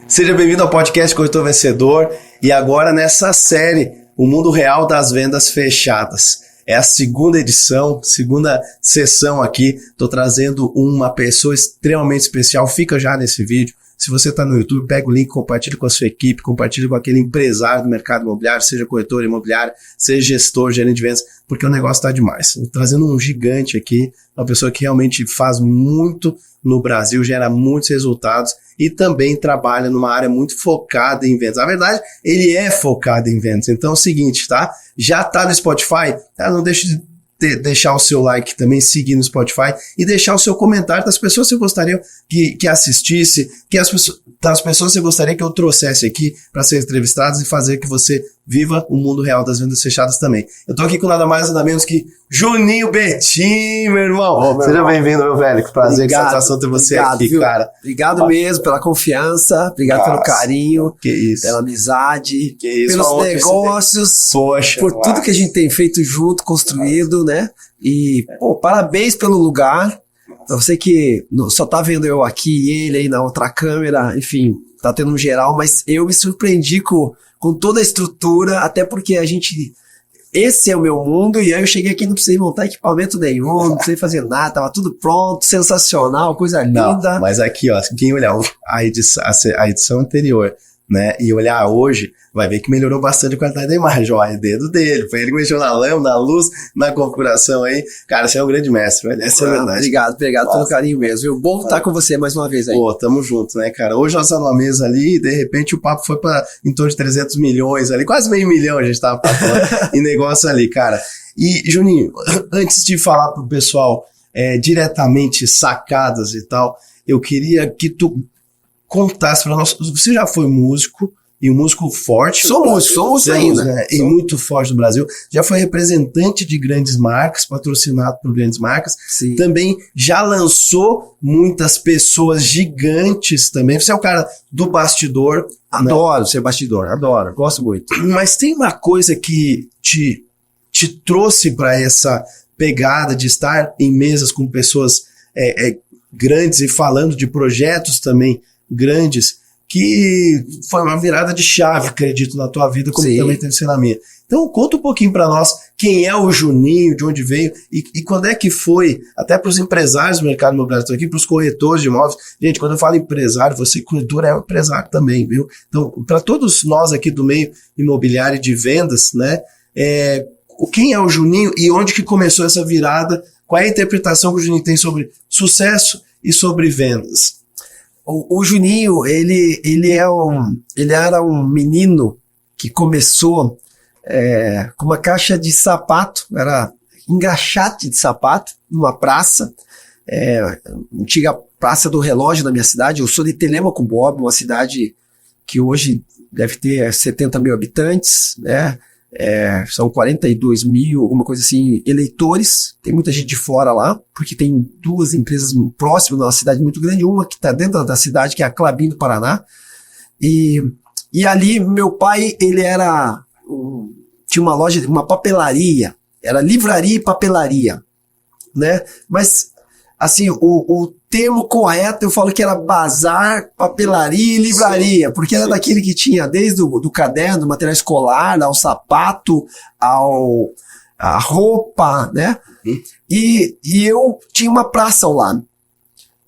Seja bem-vindo ao podcast Corretor Vencedor e agora nessa série, O Mundo Real das Vendas Fechadas. É a segunda edição, segunda sessão aqui. Estou trazendo uma pessoa extremamente especial. Fica já nesse vídeo. Se você está no YouTube, pega o link, compartilha com a sua equipe, compartilha com aquele empresário do mercado imobiliário, seja corretor imobiliário, seja gestor, gerente de vendas, porque o negócio está demais. Estou trazendo um gigante aqui, uma pessoa que realmente faz muito no Brasil, gera muitos resultados e também trabalha numa área muito focada em vendas. Na verdade, ele é focado em vendas. Então é o seguinte, tá? Já tá no Spotify? Não deixe de deixar o seu like também, seguir no Spotify e deixar o seu comentário das pessoas que você gostaria que assistisse, das pessoas que você gostaria que eu trouxesse aqui para ser entrevistadas e fazer que você viva o mundo real das vendas fechadas também. Eu tô aqui com nada mais nada menos que Juninho Betim, meu irmão. Seja bem-vindo, meu velho. Que prazer, que satisfação ter você aqui, viu? Cara. Obrigado mesmo pela confiança, obrigado pelo carinho, que isso. Pela amizade, que isso. pelos negócios, por tudo que a gente tem feito junto, construído, né? E, parabéns pelo lugar. Pra você que só tá vendo eu aqui e ele aí na outra câmera, enfim, tá tendo um geral, mas eu me surpreendi com toda a estrutura, até porque esse é o meu mundo, e aí eu cheguei aqui e não precisei montar equipamento nenhum, não precisei fazer nada, tava tudo pronto, sensacional, coisa linda. Não, mas aqui, ó, quem olhar a edição anterior, né, e olhar hoje, vai ver que melhorou bastante a qualidade da imagem. Ó, é dedo dele, foi ele que mexeu na lâmpada, na luz, na configuração aí. Cara, você é um grande mestre, velho. Essa é a verdade. Obrigado pelo carinho mesmo, viu? Bom estar com você mais uma vez aí. Pô, tamo junto, né, cara? Hoje nós estamos numa mesa ali e de repente o papo foi pra em torno de 300 milhões ali, quase meio milhão a gente tava falando em negócio ali, cara. E, Juninho, antes de falar pro pessoal diretamente sacadas e tal, eu queria que tu contasse pra nós. Você já foi músico, e um músico forte. Sou músico ainda. Né? E muito forte no Brasil. Já foi representante de grandes marcas, patrocinado por grandes marcas. Sim. Também já lançou muitas pessoas gigantes também. Você é o cara do bastidor. Adoro ser bastidor, adoro, gosto muito. Mas tem uma coisa que te trouxe para essa pegada de estar em mesas com pessoas grandes e falando de projetos também grandes, que foi uma virada de chave, acredito, na tua vida, como também teve sido na minha. Então, conta um pouquinho para nós quem é o Juninho, de onde veio e quando é que foi, até para os empresários do mercado imobiliário, estou aqui para os corretores de imóveis. Gente, quando eu falo empresário, você corretor é um empresário também, viu? Então, para todos nós aqui do meio imobiliário de vendas, né, quem é o Juninho e onde que começou essa virada? Qual é a interpretação que o Juninho tem sobre sucesso e sobre vendas? O Juninho, ele era um menino que começou com uma caixa de sapato, era engraxate de sapato, numa praça, antiga Praça do Relógio da minha cidade. Eu sou de Telêmaco Bob, uma cidade que hoje deve ter 70 mil habitantes, né? São 42 mil, alguma coisa assim, eleitores. Tem muita gente de fora lá, porque tem duas empresas próximas de uma cidade muito grande, uma que está dentro da cidade, que é a Klabin do Paraná. E ali, meu pai, ele tinha uma loja, uma papelaria, era livraria e papelaria, né? Mas, assim, o termo correto, eu falo que era bazar, papelaria e livraria, porque era daquele que tinha desde do caderno, do material escolar, ao sapato, a roupa, né? E eu tinha uma praça ao lado.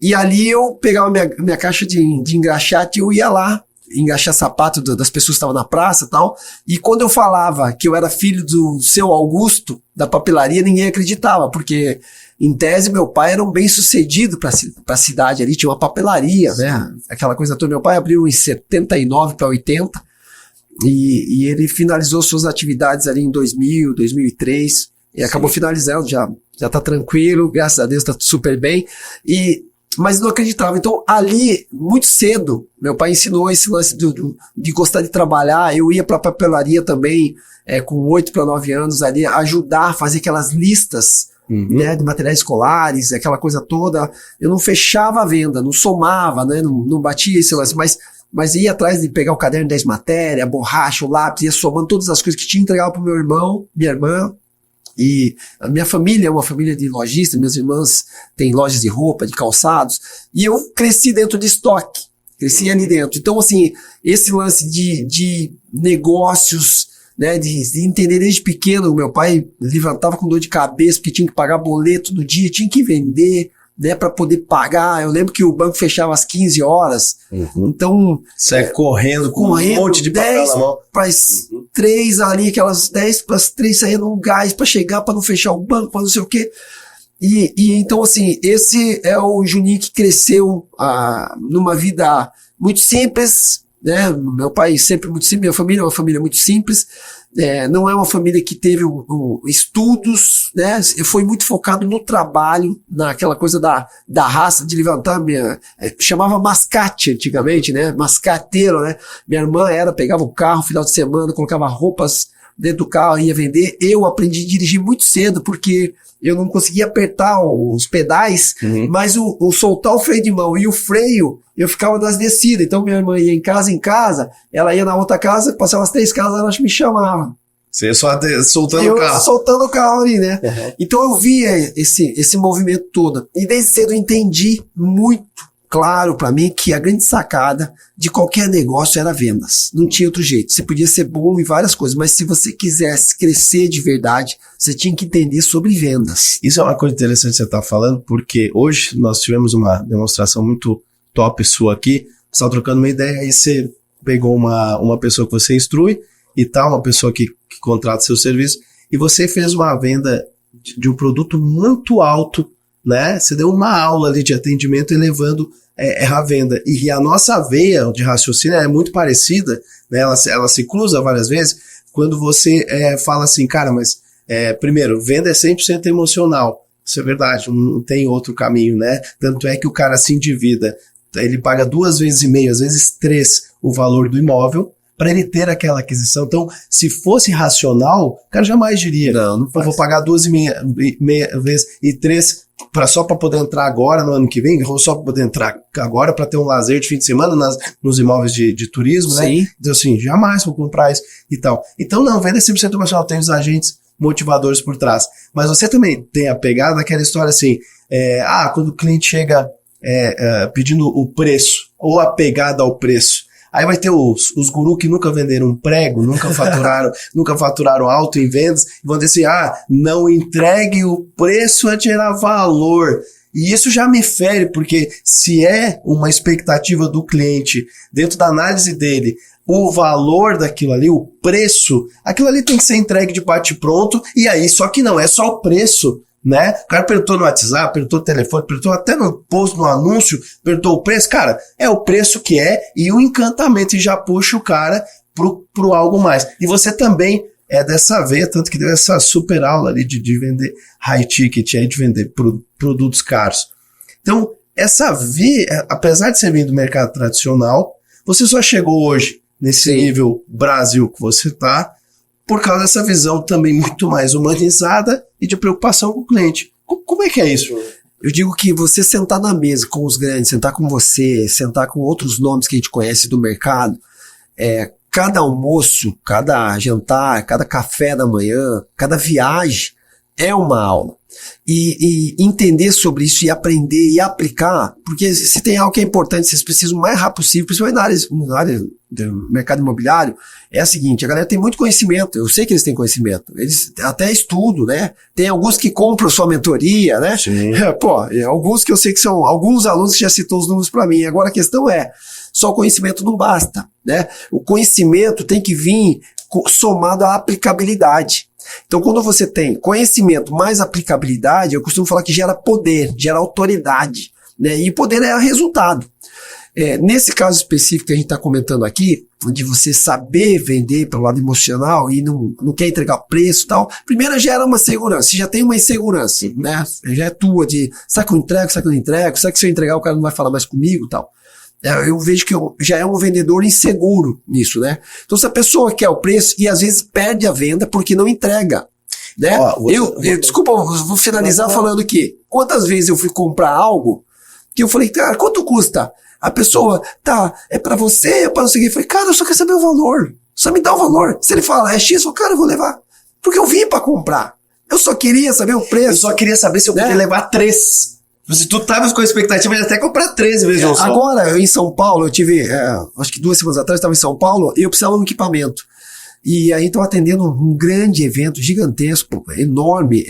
E ali eu pegava minha caixa de engraxate e eu ia lá engraxar sapato das pessoas que estavam na praça e tal. E quando eu falava que eu era filho do seu Augusto, da papelaria, ninguém acreditava, porque em tese meu pai era um bem-sucedido para a cidade ali, tinha uma papelaria, né? Aquela coisa toda. Meu pai abriu em 79 para 80 e ele finalizou suas atividades ali em 2000, 2003 e acabou finalizando, já tá tranquilo, graças a Deus tá super bem. Mas não acreditava. Então, ali, muito cedo, meu pai ensinou esse lance de gostar de trabalhar. Eu ia pra papelaria também, com 8 para 9 anos ali, ajudar a fazer aquelas listas, né, de materiais escolares, aquela coisa toda. Eu não fechava a venda, não somava, né, não batia esse lance, mas ia atrás de pegar o caderno 10 matéria, a borracha, o lápis, ia somando todas as coisas que tinha, entregava pro meu irmão, minha irmã. E a minha família é uma família de lojistas, minhas irmãs têm lojas de roupa, de calçados, e eu cresci dentro de estoque. cresci ali dentro. Então, assim, esse lance de negócios, né, de entender desde pequeno, meu pai levantava com dor de cabeça porque tinha que pagar boleto no dia, tinha que vender, né, para poder pagar. Eu lembro que o banco fechava às 15 horas, então... Sai correndo com um monte de papel na mão. Para as 3 ali, aquelas 10 para as 3 saindo um gás para chegar, para não fechar o banco, para não sei o quê. E então, assim, esse é o Juninho que cresceu numa vida muito simples, né? Meu pai sempre muito simples, minha família é uma família muito simples, não é uma família que teve estudos, né? Foi muito focado no trabalho, naquela coisa da raça de levantar, chamava mascate antigamente, né? Mascateiro, né? Minha irmã pegava o carro no final de semana, colocava roupas dentro do carro, ia vender. Eu aprendi a dirigir muito cedo, porque eu não conseguia apertar os pedais, mas o soltar o freio de mão e o freio, eu ficava nas descidas. Então minha irmã ia em casa, ela ia na outra casa, passava as 3 casas, ela me chamava. Você só soltando o carro. Soltando o carro ali, né? Então eu via esse movimento todo. E desde cedo eu entendi muito claro para mim que a grande sacada de qualquer negócio era vendas. Não tinha outro jeito. Você podia ser bom em várias coisas, mas se você quisesse crescer de verdade, você tinha que entender sobre vendas. Isso é uma coisa interessante que você está falando, porque hoje nós tivemos uma demonstração muito top sua aqui. Você está trocando uma ideia, aí você pegou uma pessoa que você instrui e tal, uma pessoa que contrata seu serviço, e você fez uma venda de um produto muito alto, né? Você deu uma aula ali de atendimento elevando a venda. E a nossa veia de raciocínio é muito parecida, né? Ela se cruza várias vezes quando você fala assim, cara, mas primeiro, venda é 100% emocional. Isso é verdade, não tem outro caminho, né? Tanto é que o cara se endivida, ele paga 2,5 vezes, às vezes 3 o valor do imóvel para ele ter aquela aquisição. Então, se fosse racional, o cara jamais diria, não eu vou pagar 2,5 vezes e 3 só para poder entrar agora no ano que vem, ou só para poder entrar agora para ter um lazer de fim de semana nos imóveis de turismo, né? Sim. Então, assim, jamais vou comprar isso e tal. Então, não, venda 100% emocional, tem os agentes motivadores por trás. Mas você também tem a pegada daquela história assim, quando o cliente chega pedindo o preço, ou a pegada ao preço, aí vai ter os gurus que nunca venderam um prego, nunca faturaram alto em vendas, e vão dizer assim, não entregue o preço antes de gerar valor. E isso já me fere, porque se é uma expectativa do cliente, dentro da análise dele, o valor daquilo ali, o preço, aquilo ali tem que ser entregue de bate-pronto, e aí, só que não é só o preço, né? O cara perguntou no WhatsApp, perguntou no telefone, perguntou até no post, no anúncio, perguntou o preço. Cara, é o preço que é e o encantamento, e já puxa o cara pro algo mais. E você também é dessa veia, tanto que deu essa super aula ali de vender high ticket, aí de vender produtos caros. Então, essa veia, apesar de ser vindo do mercado tradicional, você só chegou hoje nesse nível Brasil que você tá, por causa dessa visão também muito mais humanizada e de preocupação com o cliente. Como é que é isso? Eu digo que você sentar na mesa com os grandes, sentar com você, sentar com outros nomes que a gente conhece do mercado, cada almoço, cada jantar, cada café da manhã, cada viagem é uma aula. E entender sobre isso e aprender e aplicar, porque se tem algo que é importante, vocês precisam o mais rápido possível, principalmente na área do mercado imobiliário, é a seguinte: a galera tem muito conhecimento, eu sei que eles têm conhecimento, eles até estudam, né? Tem alguns que compram sua mentoria, né? Sim. Alguns que eu sei que são, alguns alunos que já citou os números para mim. Agora a questão é, só o conhecimento não basta, né? O conhecimento tem que vir somado à aplicabilidade. Então, quando você tem conhecimento mais aplicabilidade, eu costumo falar que gera poder, gera autoridade, né? E poder é resultado. Nesse caso específico que a gente está comentando aqui, de você saber vender pelo lado emocional e não quer entregar preço e tal, primeiro gera uma segurança. Você já tem uma insegurança, né? Já é tua de, será que eu entrego, será que eu não entrego? Será que se eu entregar o cara não vai falar mais comigo e tal? Eu vejo que já é um vendedor inseguro nisso, né? Então, se a pessoa quer o preço e às vezes perde a venda porque não entrega, né? Desculpa, eu vou finalizar falando que quantas vezes eu fui comprar algo que eu falei, cara, quanto custa? A pessoa, é pra você, é pra não seguir. Eu falei, cara, eu só quero saber o valor. Só me dá o valor. Se ele fala, é X, eu falo, cara, eu vou levar. Porque eu vim pra comprar. Eu só queria saber o preço. Eu só queria saber se eu podia levar 3. Se tu tava com a expectativa de até comprar 13 vezes um só. Agora, em São Paulo, eu tive, acho que 2 semanas atrás, eu estava em São Paulo e eu precisava de um equipamento. E aí estava atendendo um grande evento, gigantesco, enorme,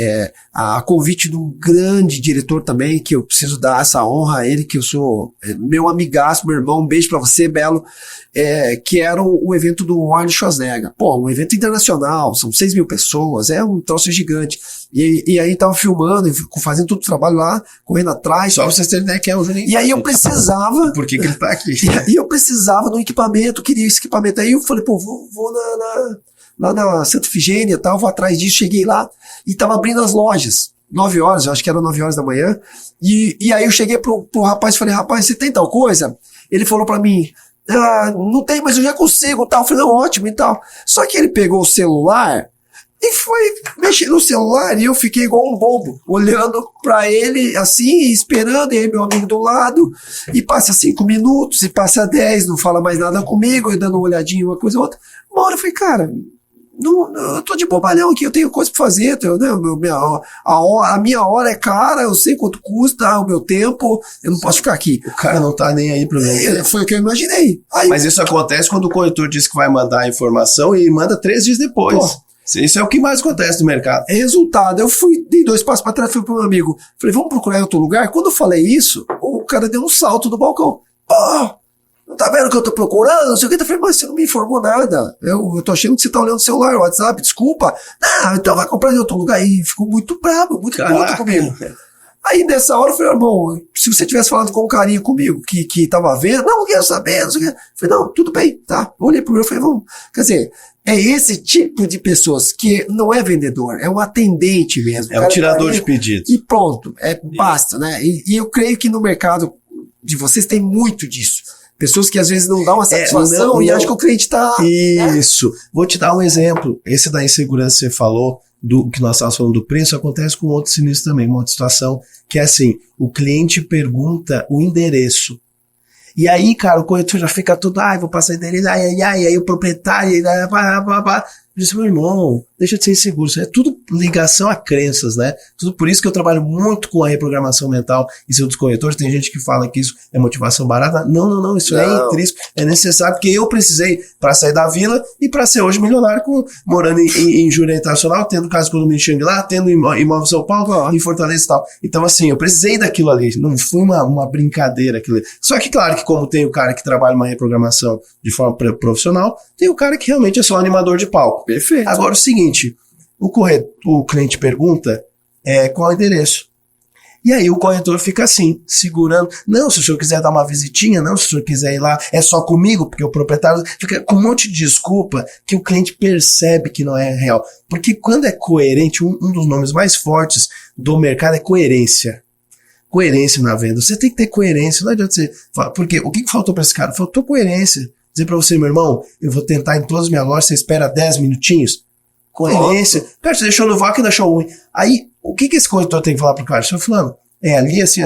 a convite de um grande diretor também, que eu preciso dar essa honra a ele, que eu sou meu amigaço, meu irmão, um beijo pra você, Belo, que era o evento do Arnold Schwarzenegger. Pô, um evento internacional, são 6 mil pessoas, é um troço gigante. E aí tava filmando, fazendo todo o trabalho lá, correndo atrás. Só pra vocês terem ideia que é o Juninho. E aí eu precisava... Por que ele tá aqui? E eu precisava de um equipamento, queria esse equipamento. Aí eu falei, pô, vou lá na Santa Efigênia e tal, vou atrás disso, cheguei lá e tava abrindo as lojas. 9 horas, eu acho que era 9 horas da manhã. E aí eu cheguei pro rapaz e falei, rapaz, você tem tal coisa? Ele falou pra mim, não tem, mas eu já consigo, tal. Eu falei, não, ótimo e tal. Só que ele pegou o celular e foi mexer no celular e eu fiquei igual um bobo, olhando pra ele assim, esperando, e aí meu amigo do lado, e passa 5 minutos, e passa 10, não fala mais nada comigo, eu dando uma olhadinha, uma coisa ou outra. Uma hora eu falei, cara, eu tô de bobalhão aqui, eu tenho coisa pra fazer, né? A minha hora é cara, eu sei quanto custa o meu tempo, eu não posso ficar aqui. O cara não tá nem aí pra mim. Foi o que eu imaginei. Aí, mas isso acontece quando o corretor diz que vai mandar a informação e manda 3 dias depois. Pô, isso é o que mais acontece no mercado. Resultado, eu dei 2 passos para trás, fui pro meu amigo. Falei, vamos procurar em outro lugar? Quando eu falei isso, o cara deu um salto do balcão. Não tá vendo o que eu tô procurando? Não sei o que. Eu falei, mas você não me informou nada. Eu tô achando que você tá olhando o celular, o WhatsApp, desculpa. Não, então vai comprar em outro lugar. E ficou muito bravo, muito puto comigo. Aí nessa hora eu falei, irmão, se você tivesse falado com carinho comigo, que tava vendo, não quero saber, não sei o que. Eu falei, não, tudo bem, tá. Eu olhei pro meu e falei, vamos. Quer dizer, é esse tipo de pessoas que não é vendedor, é um atendente mesmo. É um tirador de pedidos. E pronto, basta, né? E eu creio que no mercado de vocês tem muito disso. Pessoas que às vezes não dão uma satisfação e acham que o cliente tá... Isso. Vou te dar um exemplo. Esse da insegurança que você falou, do que nós estávamos falando do preço, acontece com outro sinistro também, uma outra situação, que é assim, o cliente pergunta o endereço. E aí, cara, o corretor já fica todo, vou passar o endereço, aí o proprietário, eu disse, meu irmão, deixa de ser inseguro, isso é tudo ligação a crenças, né? Tudo por isso que eu trabalho muito com a reprogramação mental em cima dos corretores. Tem gente que fala que isso é motivação barata. Não, isso é intrínseco, é necessário, porque eu precisei para sair da vila e para ser hoje milionário, morando em Jurerê Internacional, tendo casa com o em Xangri-Lá, tendo imóvel em São Paulo, em Fortaleza e tal. Então, assim, eu precisei daquilo ali, não foi uma brincadeira aquilo ali. Só que, claro, que como tem o cara que trabalha uma reprogramação de forma profissional, tem o cara que realmente é só animador de palco. Perfeito. Agora, o seguinte, o cliente pergunta qual é o endereço. E aí o corretor fica assim, segurando. Não, se o senhor quiser dar uma visitinha, não, se o senhor quiser ir lá, é só comigo, porque o proprietário fica com um monte de desculpa que o cliente percebe que não é real. Porque quando é coerente, um dos nomes mais fortes do mercado é coerência. Coerência na venda. Você tem que ter coerência, não adianta você falar, porque o que faltou para esse cara? Faltou coerência. Dizer pra você, meu irmão, eu vou tentar em todas as minhas lojas, você espera 10 minutinhos? Coerência. Cara, você deixou no vácuo e deixou ruim. Aí, o que esse corretor tem que falar pro cara? Senhor fulano, ali, assim,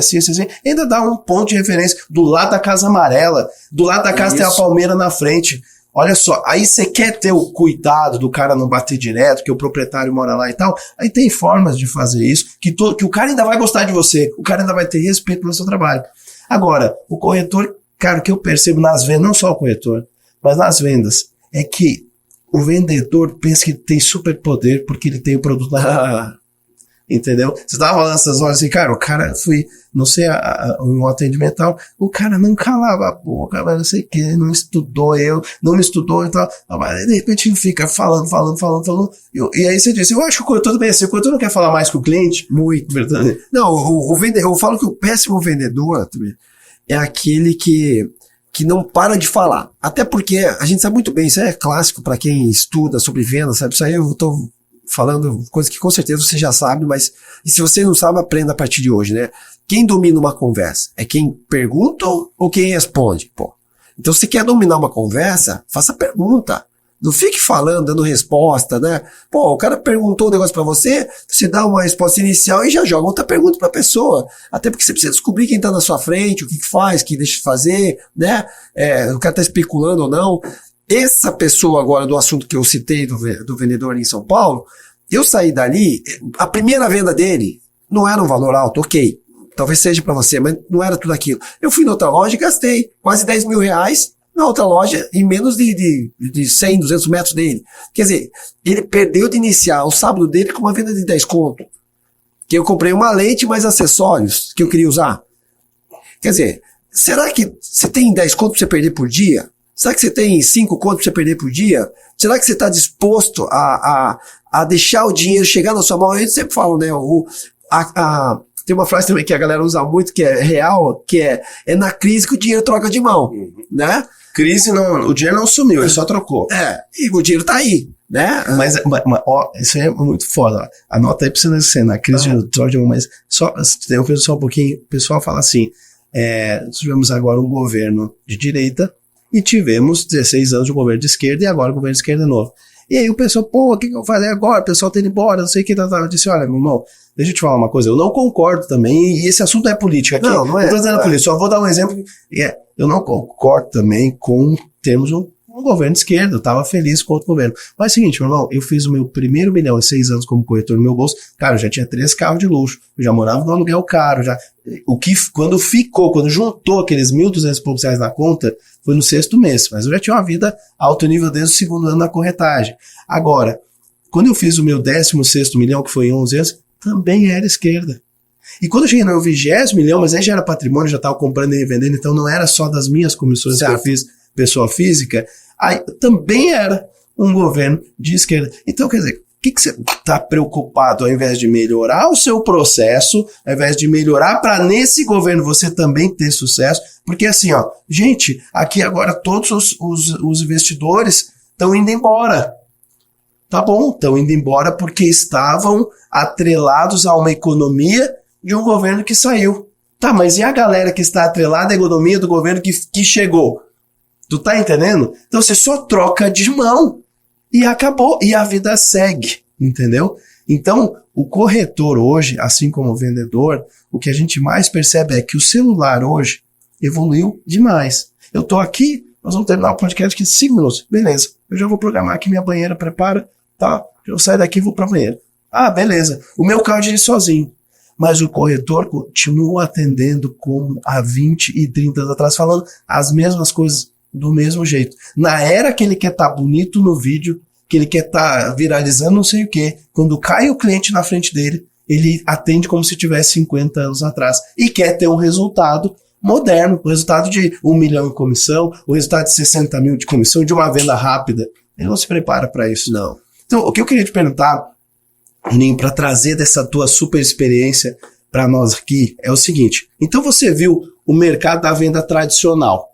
ainda dá um ponto de referência do lado da casa amarela, do lado da casa tem a palmeira na frente. Olha só, aí você quer ter o cuidado do cara não bater direto, que o proprietário mora lá e tal, aí tem formas de fazer isso, que o cara ainda vai gostar de você, o cara ainda vai ter respeito pelo seu trabalho. Agora, o corretor, cara, o que eu percebo nas vendas, não só o corretor, mas nas vendas, é que o vendedor pensa que tem superpoder porque ele tem o produto na... Entendeu? Você tava falando essas horas assim, cara, o cara foi, não sei, um atendimento tal, o cara não calava a boca, mas não sei o que, não me estudou e tal, mas de repente ele fica falando, e aí você diz, eu acho que o corretor também é assim, o corretor não quer falar mais com o cliente? Muito. Verdade. Não, o vendedor, eu falo que o péssimo vendedor também é aquele que não para de falar, até porque a gente sabe muito bem, isso é clássico para quem estuda sobre vendas, sabe, isso aí eu tô falando coisa que com certeza você já sabe, mas e se você não sabe, aprenda a partir de hoje, né? Quem domina uma conversa? É quem pergunta ou quem responde? Pô. Então, se quer dominar uma conversa, faça pergunta. Não fique falando, dando resposta, né? Pô, o cara perguntou um negócio pra você, você dá uma resposta inicial e já joga outra pergunta pra pessoa. Até porque você precisa descobrir quem tá na sua frente, o que faz, o que deixa de fazer, né? O cara tá especulando ou não. Essa pessoa agora do assunto que eu citei do vendedor em São Paulo, eu saí dali, a primeira venda dele não era um valor alto, ok. talvez seja para você, mas não era tudo aquilo. Eu fui na outra loja e gastei quase 10 mil reais na outra loja em menos de 100, 200 metros dele. Quer dizer, ele perdeu de iniciar o sábado dele com uma venda de 10 conto. Que eu comprei uma lente mais acessórios que eu queria usar. Quer dizer, será que você tem 10 conto para você perder por dia? Será que você tem 5 conto para você perder por dia? Será que você está disposto a deixar o dinheiro chegar na sua mão? Eu sempre falo, né? Tem uma frase também que a galera usa muito, que é real, que é na crise que o dinheiro troca de mão, né? Crise não, o dinheiro não sumiu, ele só trocou. E o dinheiro tá aí, né? Mas ó, isso aí é muito foda. Ó. Anota aí pra você não ser na crise de troca de mão, mas eu penso só um pouquinho, o pessoal fala assim, tivemos agora um governo de direita e tivemos 16 anos de governo de esquerda e agora o governo de esquerda é novo. E aí o pessoal, o que eu vou fazer agora? O pessoal tá indo embora, não sei o que. Eu disse, olha, meu irmão, deixa eu te falar uma coisa, eu não concordo também, e esse assunto é política aqui. Não é. Eu tô dizendo política, só vou dar um exemplo. Eu não concordo também com termos um governo de esquerda, eu tava feliz com outro governo. Mas é o seguinte, meu irmão, eu fiz o meu primeiro milhão em 6 anos como corretor no meu bolso, cara, eu já tinha 3 carros de luxo, eu já morava no aluguel caro, quando juntou aqueles 1.200 e poucos reais na conta, foi no 6º mês, mas eu já tinha uma vida alto nível desde o 2º ano na corretagem. Agora, quando eu fiz o meu 16º milhão, que foi em 11 anos, também era esquerda. E quando eu cheguei no meu 20º milhão, mas aí já era patrimônio, já estava comprando e revendendo, então não era só das minhas comissões que eu fiz, pessoa física, aí também era um governo de esquerda. Então, quer dizer, o que você está preocupado ao invés de melhorar o seu processo, ao invés de melhorar para nesse governo você também ter sucesso? Porque assim, ó, gente, aqui agora todos os investidores estão indo embora. Tá bom, estão indo embora porque estavam atrelados a uma economia de um governo que saiu. Tá, mas e a galera que está atrelada à economia do governo que chegou? Tu tá entendendo? Então você só troca de mão e acabou, e a vida segue, entendeu? Então, o corretor hoje, assim como o vendedor, o que a gente mais percebe é que o celular hoje evoluiu demais. Eu tô aqui, nós vamos terminar o podcast aqui em 5 minutos, beleza. Eu já vou programar aqui minha banheira, prepara, tá? Eu saio daqui e vou pra banheira. Ah, beleza. O meu carro dirige sozinho. Mas o corretor continua atendendo como há 20 e 30 anos atrás, falando as mesmas coisas do mesmo jeito. Na era que ele quer estar bonito no vídeo, que ele quer estar viralizando não sei o que, quando cai o cliente na frente dele, ele atende como se tivesse 50 anos atrás e quer ter um resultado moderno, o resultado de 1 milhão em comissão, o resultado de 60 mil de comissão, de uma venda rápida. Ele não se prepara para isso, não. Então, o que eu queria te perguntar, Juninho, para trazer dessa tua super experiência para nós aqui, é o seguinte. Então você viu o mercado da venda tradicional.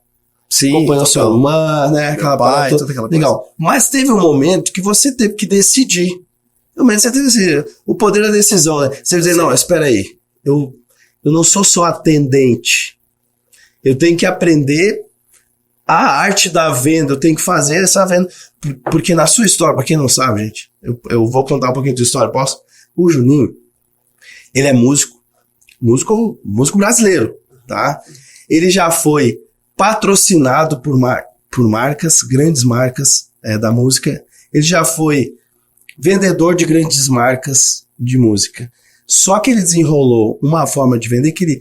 Sim, acompanhou o celular, né? Aquela parte, toda aquela legal. coisa. Mas teve um momento que você teve que decidir. Pelo menos você teve assim, o poder da decisão, né? Você dizer, não, espera aí. Eu não sou só atendente. Eu tenho que aprender a arte da venda. Eu tenho que fazer essa venda. Porque na sua história, pra quem não sabe, gente, eu vou contar um pouquinho da história, posso? O Juninho, ele é músico brasileiro, tá? Ele já foi patrocinado por marcas, grandes marcas da música. Ele já foi vendedor de grandes marcas de música. Só que ele desenrolou uma forma de vender que ele,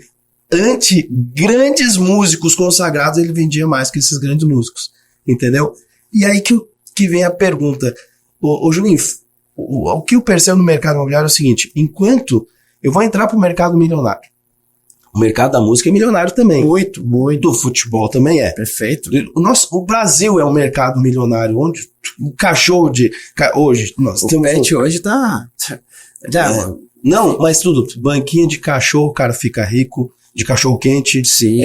ante grandes músicos consagrados, ele vendia mais que esses grandes músicos. Entendeu? E aí que vem a pergunta. Ô Juninho, o que eu percebo no mercado imobiliário é o seguinte, enquanto eu vou entrar para o mercado milionário, o mercado da música é milionário também. Muito. Do futebol também é. Perfeito. O Brasil é um mercado milionário, onde o cachorro hoje, nós O temos... pet hoje tá... Não, mas tudo, banquinha de cachorro, o cara fica rico, de cachorro quente, Sim.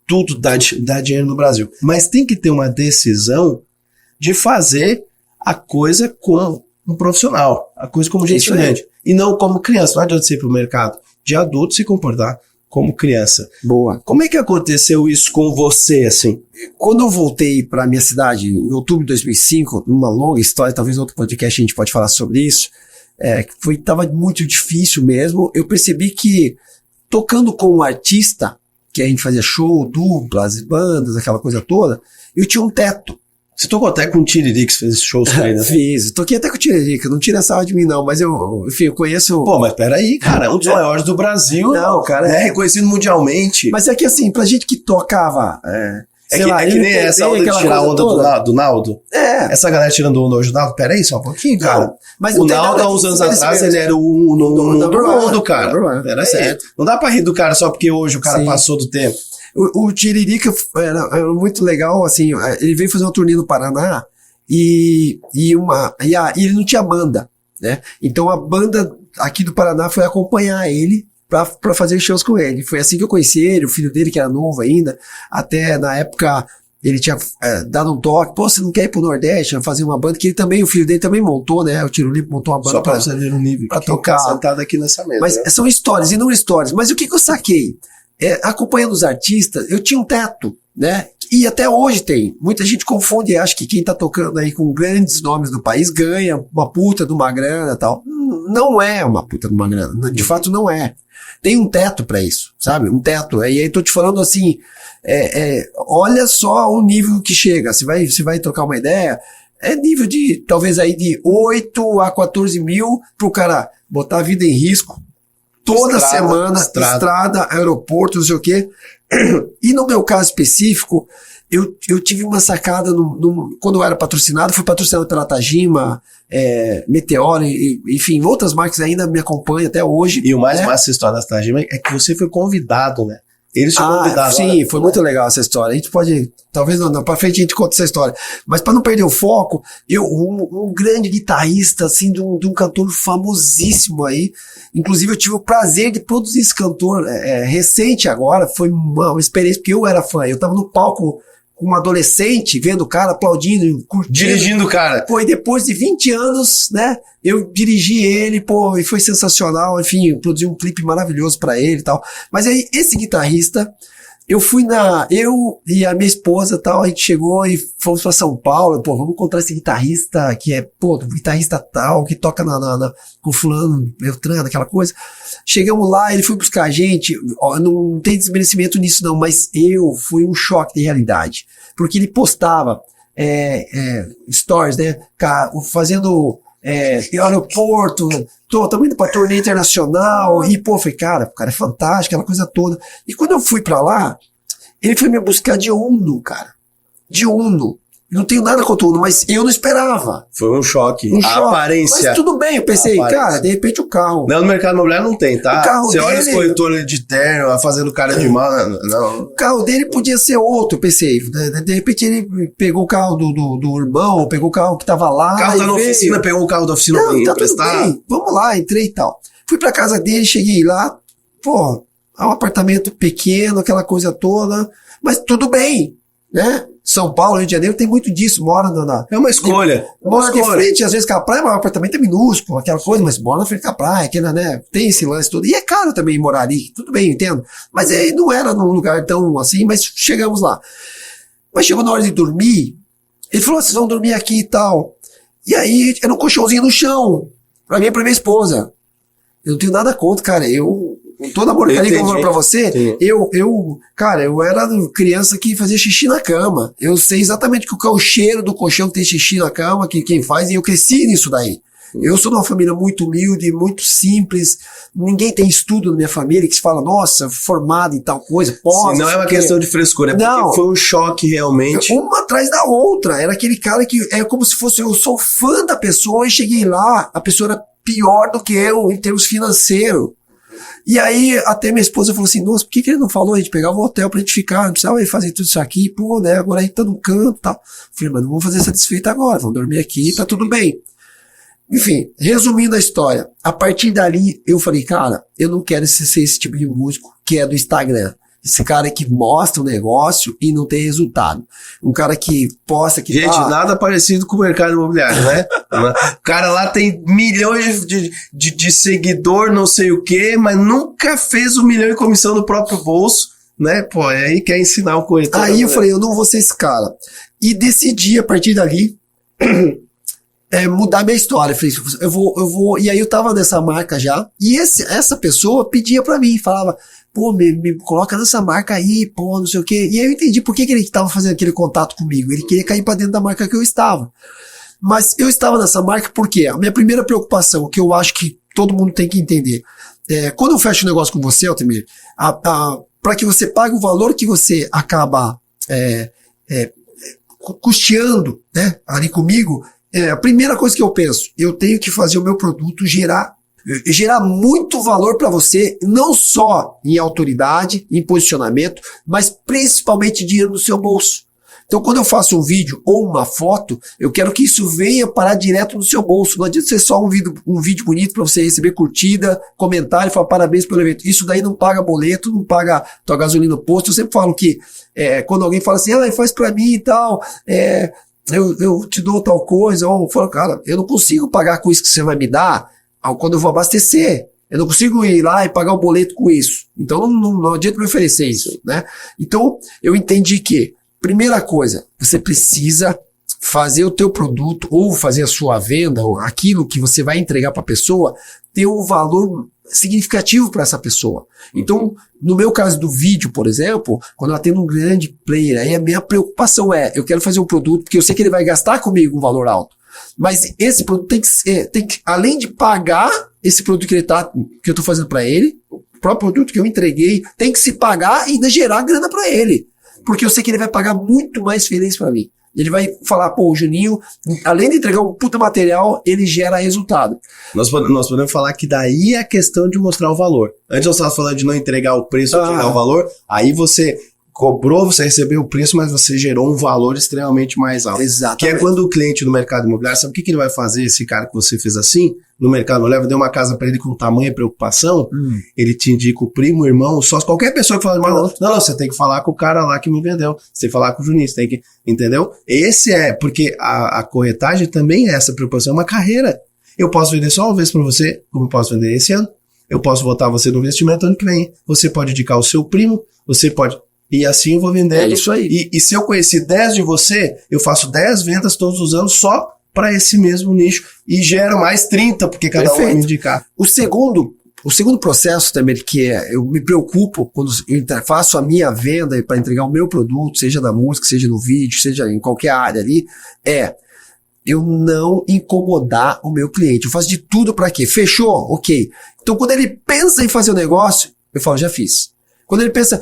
Tudo dá dinheiro no Brasil. Mas tem que ter uma decisão de fazer a coisa como um profissional, a coisa como gente grande, e não como criança. Não adianta você ir pro mercado de adulto se comportar como criança. Boa. Como é que aconteceu isso com você, assim? Quando eu voltei para minha cidade em outubro de 2005, numa longa história, talvez em outro podcast a gente pode falar sobre isso, tava muito difícil mesmo. Eu percebi que tocando como artista, que a gente fazia show, duplas, bandas, aquela coisa toda, eu tinha um teto. Você tocou até com o Tiririca, fez shows com ele, né? Fiz, toquei até com o Tiririca, não tira essa de mim não, mas enfim, eu conheço... Pô, mas peraí, cara, um dos maiores do Brasil, Não, cara, é reconhecido mundialmente. Mas é que assim, pra gente que tocava... sei lá, que nem essa onda de tirar onda do Naldo. Essa galera tirando onda hoje do Naldo, peraí só um pouquinho, cara. Não, mas o Naldo, há uns anos atrás, ele era o number one do cara. Peraí. Não dá pra rir do cara só porque hoje o cara passou do tempo. O Tiririca era muito legal, assim, ele veio fazer uma turnê no Paraná e ele não tinha banda, né? Então a banda aqui do Paraná foi acompanhar ele pra fazer shows com ele. Foi assim que eu conheci ele, o filho dele que era novo ainda, até na época ele tinha dado um toque, pô, você não quer ir pro Nordeste fazer uma banda, que ele também, o filho dele também montou, né? O Tiro Limpo montou uma banda só pra você ver o nível pra tocar. Sentado aqui nessa mesa. Mas né? são histórias, inúmeras histórias. Mas o que eu saquei? Acompanhando os artistas, eu tinha um teto, né? E até hoje tem. Muita gente confunde e acha que quem tá tocando aí com grandes nomes do país ganha uma puta de uma grana e tal. Não é uma puta de uma grana. De fato, não é. Tem um teto pra isso, sabe? Um teto. E aí tô te falando assim, olha só o nível que chega. Você vai trocar uma ideia, é nível de, talvez aí de 8 a 14 mil pro cara botar a vida em risco. Toda semana, estrada, aeroporto, não sei o quê. E no meu caso específico, eu tive uma sacada quando eu era patrocinado, fui patrocinado pela Tajima, Meteor, enfim, outras marcas ainda me acompanham até hoje. E o mais massa dessa história da Tajima é que você foi convidado, né? Eles te convidaram. Sim, foi muito legal essa história. A gente pode, talvez não, pra frente a gente conta essa história. Mas para não perder o foco, um grande guitarrista, assim, de um cantor famosíssimo aí. Inclusive eu tive o prazer de produzir esse cantor recente agora. Foi uma experiência, porque eu era fã. Eu tava no palco com um adolescente, vendo o cara aplaudindo, curtindo. Dirigindo o cara. Pô, e depois de 20 anos, né, eu dirigi ele, pô, e foi sensacional, enfim, produzi um clipe maravilhoso pra ele e tal. Mas aí, esse guitarrista, eu e a minha esposa e tal, a gente chegou e fomos pra São Paulo, pô, vamos encontrar esse guitarrista que guitarrista tal, que toca com fulano, Beltrano, aquela coisa. Chegamos lá, ele foi buscar a gente, não tem desmerecimento nisso não, mas fui um choque de realidade, porque ele postava stories, né, fazendo aeroporto, estamos indo pra turnê internacional, e pô, falei, cara, o cara é fantástico, aquela coisa toda. E quando eu fui pra lá, ele foi me buscar de Uno, cara, de Uno. Não tenho nada contra o Uno, mas eu não esperava. Foi um choque. A aparência. Mas tudo bem, eu pensei, cara, de repente o carro. Não, no mercado imobiliário não tem, tá? O carro Você olha os dele- corretores de terno fazendo cara de mal. Não. O carro dele podia ser outro, eu pensei. De repente ele pegou o carro do irmão, pegou o carro que tava lá. O carro tá e na veio. oficina, pegou o carro da oficina pra Não, tá tudo emprestar. bem, vamos lá, entrei e tal. Fui pra casa dele, cheguei lá, pô, é um apartamento pequeno, aquela coisa toda, mas tudo bem, né? São Paulo, Rio de Janeiro, tem muito disso, mora É uma escolha. mora de frente, às vezes com a praia, mas o apartamento é minúsculo, aquela coisa, mas mora na frente da praia, que, né, tem esse lance todo. E é caro também morar ali, tudo bem, eu entendo. Mas aí não era num lugar tão assim, mas chegamos lá. Mas chegou na hora de dormir, ele falou, vocês vão dormir aqui e tal. E aí, era um colchãozinho no chão, pra mim e pra minha esposa. Eu não tenho nada contra, cara, com todo amor e carinho que eu vou pra você, Sim. cara, eu era criança que fazia xixi na cama. Eu sei exatamente que o cheiro do colchão que tem xixi na cama, que quem faz, e eu cresci nisso daí. Eu sou de uma família muito humilde, muito simples. Ninguém tem estudo na minha família que se fala, nossa, formado em tal coisa, posso. Sim, não é uma questão de frescura, é Não. porque foi um choque realmente. Uma atrás da outra. Era aquele cara que é como se fosse, eu sou fã da pessoa e cheguei lá, a pessoa era pior do que eu em termos financeiros. E aí, até minha esposa falou assim, nossa, por que ele não falou? A gente pegava um hotel pra gente ficar, não precisava fazer tudo isso aqui, pô, né, agora a gente tá no canto e tal. Falei, mas não vamos fazer satisfeito agora, vamos dormir aqui, tá tudo bem. Enfim, resumindo a história, a partir dali, eu falei, cara, eu não quero ser esse tipo de músico que é do Instagram. Esse cara que mostra o negócio e não tem resultado. Um cara que posta que Gente, nada parecido com o mercado imobiliário, né? O cara lá tem milhões de seguidor, não sei o quê, mas nunca fez 1 milhão em comissão no próprio bolso, né? Pô, aí quer ensinar o corretor. Aí eu falei, eu não vou ser esse cara. E decidi, a partir dali, mudar minha história. Eu falei, eu vou, e aí eu tava nessa marca já, e essa pessoa pedia pra mim, falava, pô, me coloca nessa marca aí, pô, não sei o quê. E aí eu entendi por que ele tava fazendo aquele contato comigo. Ele queria cair pra dentro da marca que eu estava. Mas eu estava nessa marca porque a minha primeira preocupação, que eu acho que todo mundo tem que entender, quando eu fecho um negócio com você, Altemir, para que você pague o valor que você acaba custeando, né, ali comigo, a primeira coisa que eu penso, eu tenho que fazer o meu produto gerar muito valor para você, não só em autoridade, em posicionamento, mas principalmente dinheiro no seu bolso. Então, quando eu faço um vídeo ou uma foto, eu quero que isso venha parar direto no seu bolso. Não adianta ser só um vídeo bonito para você receber curtida, comentário e falar parabéns pelo evento. Isso daí não paga boleto, não paga tua gasolina no posto. Eu sempre falo que quando alguém fala assim, faz para mim e tal, eu te dou tal coisa, ou eu falo, cara, eu não consigo pagar com isso que você vai me dar quando eu vou abastecer. Eu não consigo ir lá e pagar o boleto com isso. Então, não adianta me oferecer isso, né? Então, eu entendi que primeira coisa, você precisa fazer o teu produto ou fazer a sua venda ou aquilo que você vai entregar para a pessoa ter um valor significativo para essa pessoa. Então, no meu caso do vídeo, por exemplo, quando eu atendo um grande player, aí a minha preocupação eu quero fazer um produto porque eu sei que ele vai gastar comigo um valor alto. Mas esse produto tem que além de pagar esse produto que eu estou fazendo para ele, o próprio produto que eu entreguei, tem que se pagar e ainda gerar grana para ele. Porque eu sei que ele vai pagar muito mais feliz pra mim. Ele vai falar, pô, o Juninho, além de entregar um puta material, ele gera resultado. Nós podemos falar que daí é a questão de mostrar o valor. Antes eu estava falando de não entregar o preço, entregar o valor, aí você cobrou, você recebeu o preço, mas você gerou um valor extremamente mais alto. Exatamente. Que é quando o cliente no mercado imobiliário, sabe o que ele vai fazer, esse cara que você fez assim, no mercado imobiliário, deu uma casa para ele com tamanha preocupação, ele te indica o primo, o irmão, o sócio, qualquer pessoa que fala, não, você tem que falar com o cara lá que me vendeu, você tem que falar com o Juninho, você tem que, entendeu? Porque a corretagem também é essa preocupação, é uma carreira. Eu posso vender só uma vez para você, como eu posso vender esse ano, eu posso botar você no investimento ano que vem, você pode indicar o seu primo, você pode... E assim eu vou vender. É isso aí. E se eu conhecer 10 de você, eu faço 10 vendas todos os anos só para esse mesmo nicho. E gero mais 30, porque cada um vai me indicar. O segundo processo também, que eu me preocupo quando eu faço a minha venda para entregar o meu produto, seja na música, seja no vídeo, seja em qualquer área ali, eu não incomodar o meu cliente. Eu faço de tudo para quê? Fechou? Ok. Então quando ele pensa em fazer o negócio, eu falo, já fiz. Quando ele pensa,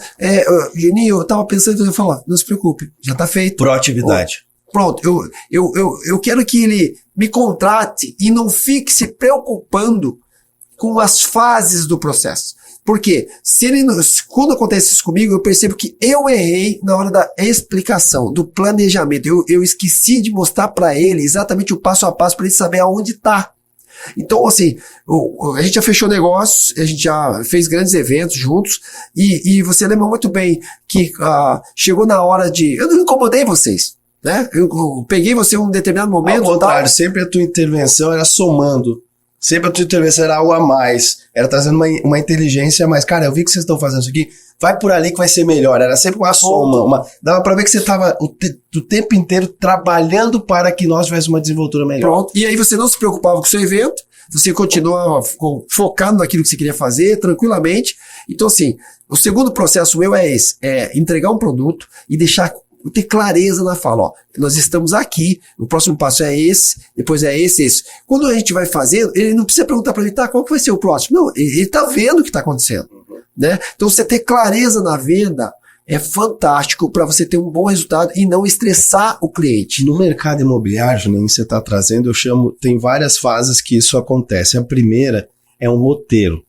Juninho, eu tava pensando, eu falo, não se preocupe, já tá feito. Proatividade. Pronto, eu quero que ele me contrate e não fique se preocupando com as fases do processo. Por quê? Quando acontece isso comigo, eu percebo que eu errei na hora da explicação, do planejamento. Eu esqueci de mostrar para ele exatamente o passo a passo para ele saber aonde tá. Então, assim, a gente já fechou negócios, a gente já fez grandes eventos juntos, e você lembra muito bem que chegou na hora eu não incomodei vocês, né? Eu peguei você em um determinado momento. Ao contrário, sempre a tua intervenção era somando, sempre a tua intervenção era algo a mais, era trazendo uma inteligência a mais. Cara, eu vi que vocês estão fazendo isso aqui, vai por ali que vai ser melhor. Era sempre uma soma, dava pra ver que você estava o tempo inteiro trabalhando para que nós tivéssemos uma desenvoltura melhor. Pronto. E aí você não se preocupava com o seu evento, você continuava focando naquilo que você queria fazer, tranquilamente. Então, assim, o segundo processo meu é esse, entregar um produto e ter clareza na fala, ó, nós estamos aqui, o próximo passo é esse, depois é esse. Quando a gente vai fazer, ele não precisa perguntar para ele, qual que vai ser o próximo? Não, ele tá vendo o que tá acontecendo, né? Então você ter clareza na venda é fantástico para você ter um bom resultado e não estressar o cliente. No mercado imobiliário, Juninho, você está trazendo, tem várias fases que isso acontece. A primeira é um roteiro,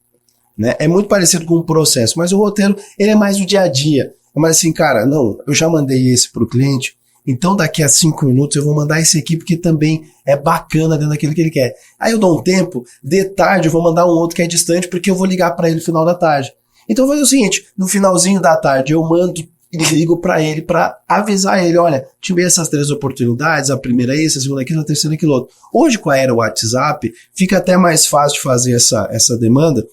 né? É muito parecido com um processo, mas o roteiro, ele é mais o dia a dia. Mas assim, cara, não, eu já mandei esse para o cliente, então daqui a 5 minutos eu vou mandar esse aqui porque também é bacana dentro daquilo que ele quer. Aí eu dou um tempo, de tarde eu vou mandar um outro que é distante porque eu vou ligar para ele no final da tarde. Então eu vou fazer o seguinte, no finalzinho da tarde eu mando e ligo para ele para avisar ele, olha, tive essas 3 oportunidades, a primeira é essa, a segunda aquilo, a terceira aquilo outro. Hoje com a era WhatsApp fica até mais fácil de fazer essa demanda,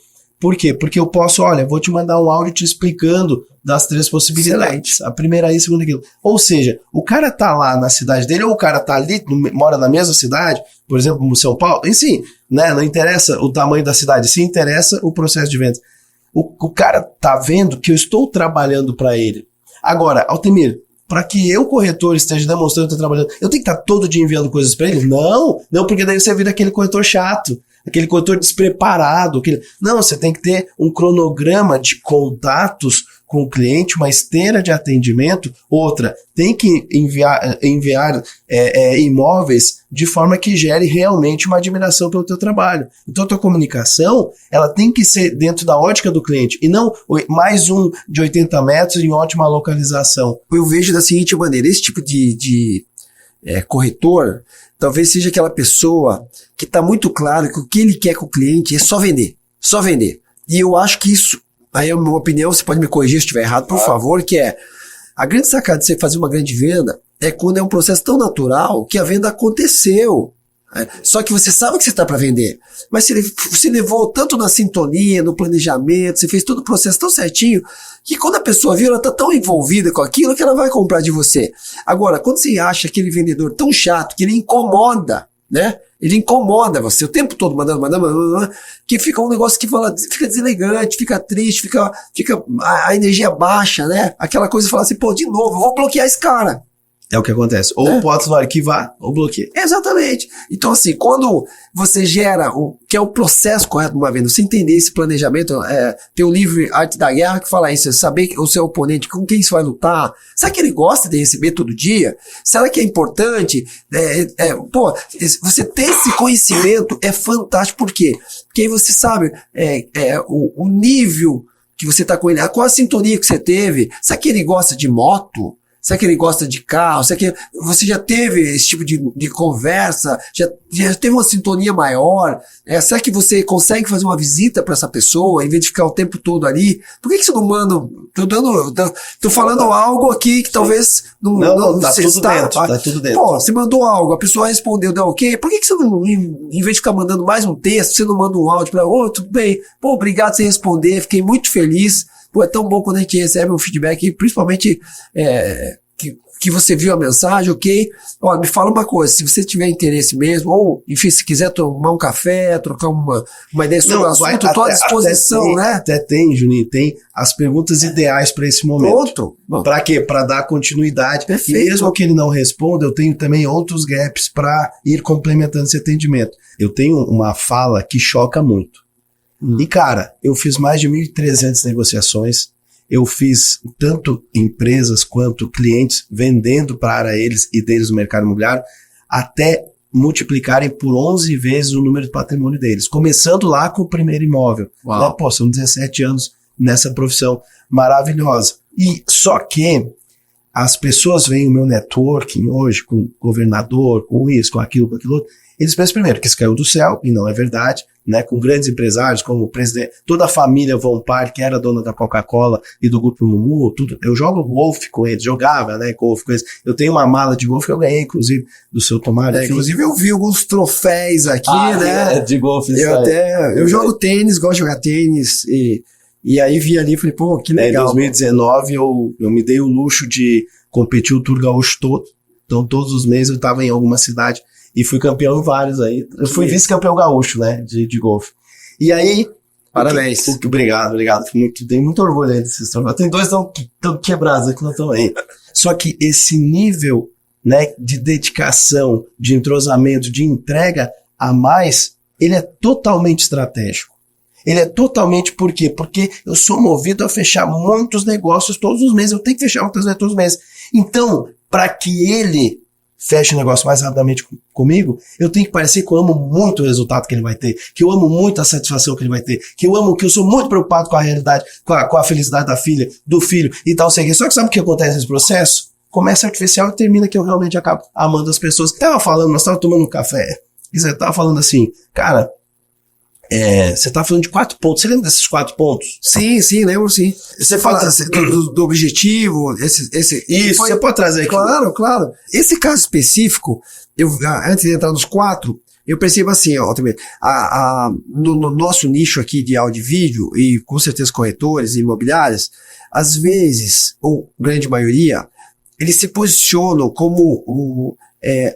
Por quê? Porque eu posso, olha, vou te mandar um áudio te explicando das 3 possibilidades. Excelente. A primeira aí, a segunda aquilo. Ou seja, o cara tá lá na cidade dele, ou o cara tá ali, mora na mesma cidade, por exemplo, no São Paulo, enfim, né? Não interessa o tamanho da cidade, sim interessa o processo de venda. O cara tá vendo que eu estou trabalhando para ele. Agora, Altemir, para que eu, corretor, esteja demonstrando que eu estou trabalhando, eu tenho que estar todo dia enviando coisas para ele? Não, porque daí você vira aquele corretor chato, aquele corretor despreparado. Não, você tem que ter um cronograma de contatos com o cliente, uma esteira de atendimento. Outra, tem que enviar imóveis de forma que gere realmente uma admiração pelo teu trabalho. Então a tua comunicação, ela tem que ser dentro da ótica do cliente, e não mais um de 80 metros em ótima localização. Eu vejo da seguinte maneira, esse tipo de corretor, talvez seja aquela pessoa que está muito claro que o que ele quer com o cliente é só vender. Só vender. E eu acho que isso, aí é a minha opinião, você pode me corrigir se estiver errado, por favor, que é a grande sacada de você fazer uma grande venda é quando é um processo tão natural que a venda aconteceu. Só que você sabe que você está para vender, mas você levou tanto na sintonia, no planejamento, você fez todo o processo tão certinho, que quando a pessoa viu, ela está tão envolvida com aquilo que ela vai comprar de você. Agora, quando você acha aquele vendedor tão chato, que ele incomoda, né? Ele incomoda você o tempo todo, mandando, que fica um negócio que fica deselegante, fica triste, fica a energia baixa, né? Aquela coisa de falar assim, pô, de novo, eu vou bloquear esse cara. É o que acontece. Ou pode arquivar, ou bloqueia. Exatamente. Então, assim, quando você gera que é o processo correto de uma venda, você entender esse planejamento, tem o livro Arte da Guerra que fala isso, saber o seu oponente, com quem você vai lutar, será que ele gosta de receber todo dia? Será que é importante? Você ter esse conhecimento é fantástico. Por quê? Porque aí você sabe o nível que você está com ele, qual a sintonia que você teve, será que ele gosta de moto? Será que ele gosta de carro? Será que você já teve esse tipo de conversa? Já teve uma sintonia maior? Será que você consegue fazer uma visita para essa pessoa em vez de ficar o tempo todo ali? Por que você não manda? Tô falando algo aqui que talvez não tá tudo dentro. Tá tudo dentro. Pô, você mandou algo, a pessoa respondeu, deu ok. Por que você não, em vez de ficar mandando mais um texto, você não manda um áudio para tudo bem? Pô, obrigado por você responder, fiquei muito feliz. Pô, é tão bom quando a gente recebe um feedback, principalmente que você viu a mensagem, ok? Ó, me fala uma coisa, se você tiver interesse mesmo, ou, enfim, se quiser tomar um café, trocar uma ideia sobre o assunto, estou à disposição, né? Até tem, Juninho, tem as perguntas ideais para esse momento. Pronto. Para quê? Para dar continuidade. Perfeito. E mesmo que ele não responda, eu tenho também outros gaps para ir complementando esse atendimento. Eu tenho uma fala que choca muito. E, cara, eu fiz mais de 1.300 negociações. Eu fiz tanto empresas quanto clientes vendendo para eles e deles no mercado imobiliário até multiplicarem por 11 vezes o número de patrimônio deles. Começando lá com o primeiro imóvel. Né? Pô, são 17 anos nessa profissão maravilhosa. E só que as pessoas veem o meu networking hoje com o governador, com isso, com aquilo, com aquilo outro. Eles pensam primeiro que isso caiu do céu, e não é verdade, né? Com grandes empresários como o presidente, toda a família Von Par, que era dona da Coca-Cola e do Grupo Mumu, tudo. Eu jogo golfe com eles, jogava, né, golfe com eles. Eu tenho uma mala de golfe que eu ganhei, inclusive, do seu Tomar. Inclusive eu vi alguns troféus aqui, né? De golfe. Eu jogo tênis, gosto de jogar tênis, e aí vi ali e falei, pô, que legal. Em 2019 eu me dei o luxo de competir o Tour Gaúcho todo. Então todos os meses eu estava em alguma cidade e fui campeão em vários aí. Eu fui vice-campeão gaúcho, né, de golfe. E aí... Parabéns. Obrigado. Tenho muito orgulho aí desses torneios. Tem dois tão quebrados aqui que não estão aí. Só que esse nível, né, de dedicação, de entrosamento, de entrega a mais, ele é totalmente estratégico. Ele é totalmente por quê? Porque eu sou movido a fechar muitos negócios todos os meses. Eu tenho que fechar muitos negócios todos os meses. Então, para que ele feche o negócio mais rapidamente comigo, eu tenho que parecer que eu amo muito o resultado que ele vai ter, que eu amo muito a satisfação que ele vai ter, que eu sou muito preocupado com a realidade, com a felicidade da filha, do filho e tal, sei que. Só que sabe o que acontece nesse processo? Começa artificial e termina que eu realmente acabo amando as pessoas. Nós tava tomando um café, e você tava falando assim, cara, você tá falando de 4 pontos. Você lembra desses 4 pontos? Sim, lembro sim. Você fala do objetivo, Isso, você pode trazer aqui. Claro. Esse caso específico, antes de entrar nos 4, Eu percebo assim, ó, também, no nosso nicho aqui de áudio e vídeo, e com certeza corretores e imobiliárias, às vezes, ou grande maioria, eles se posicionam como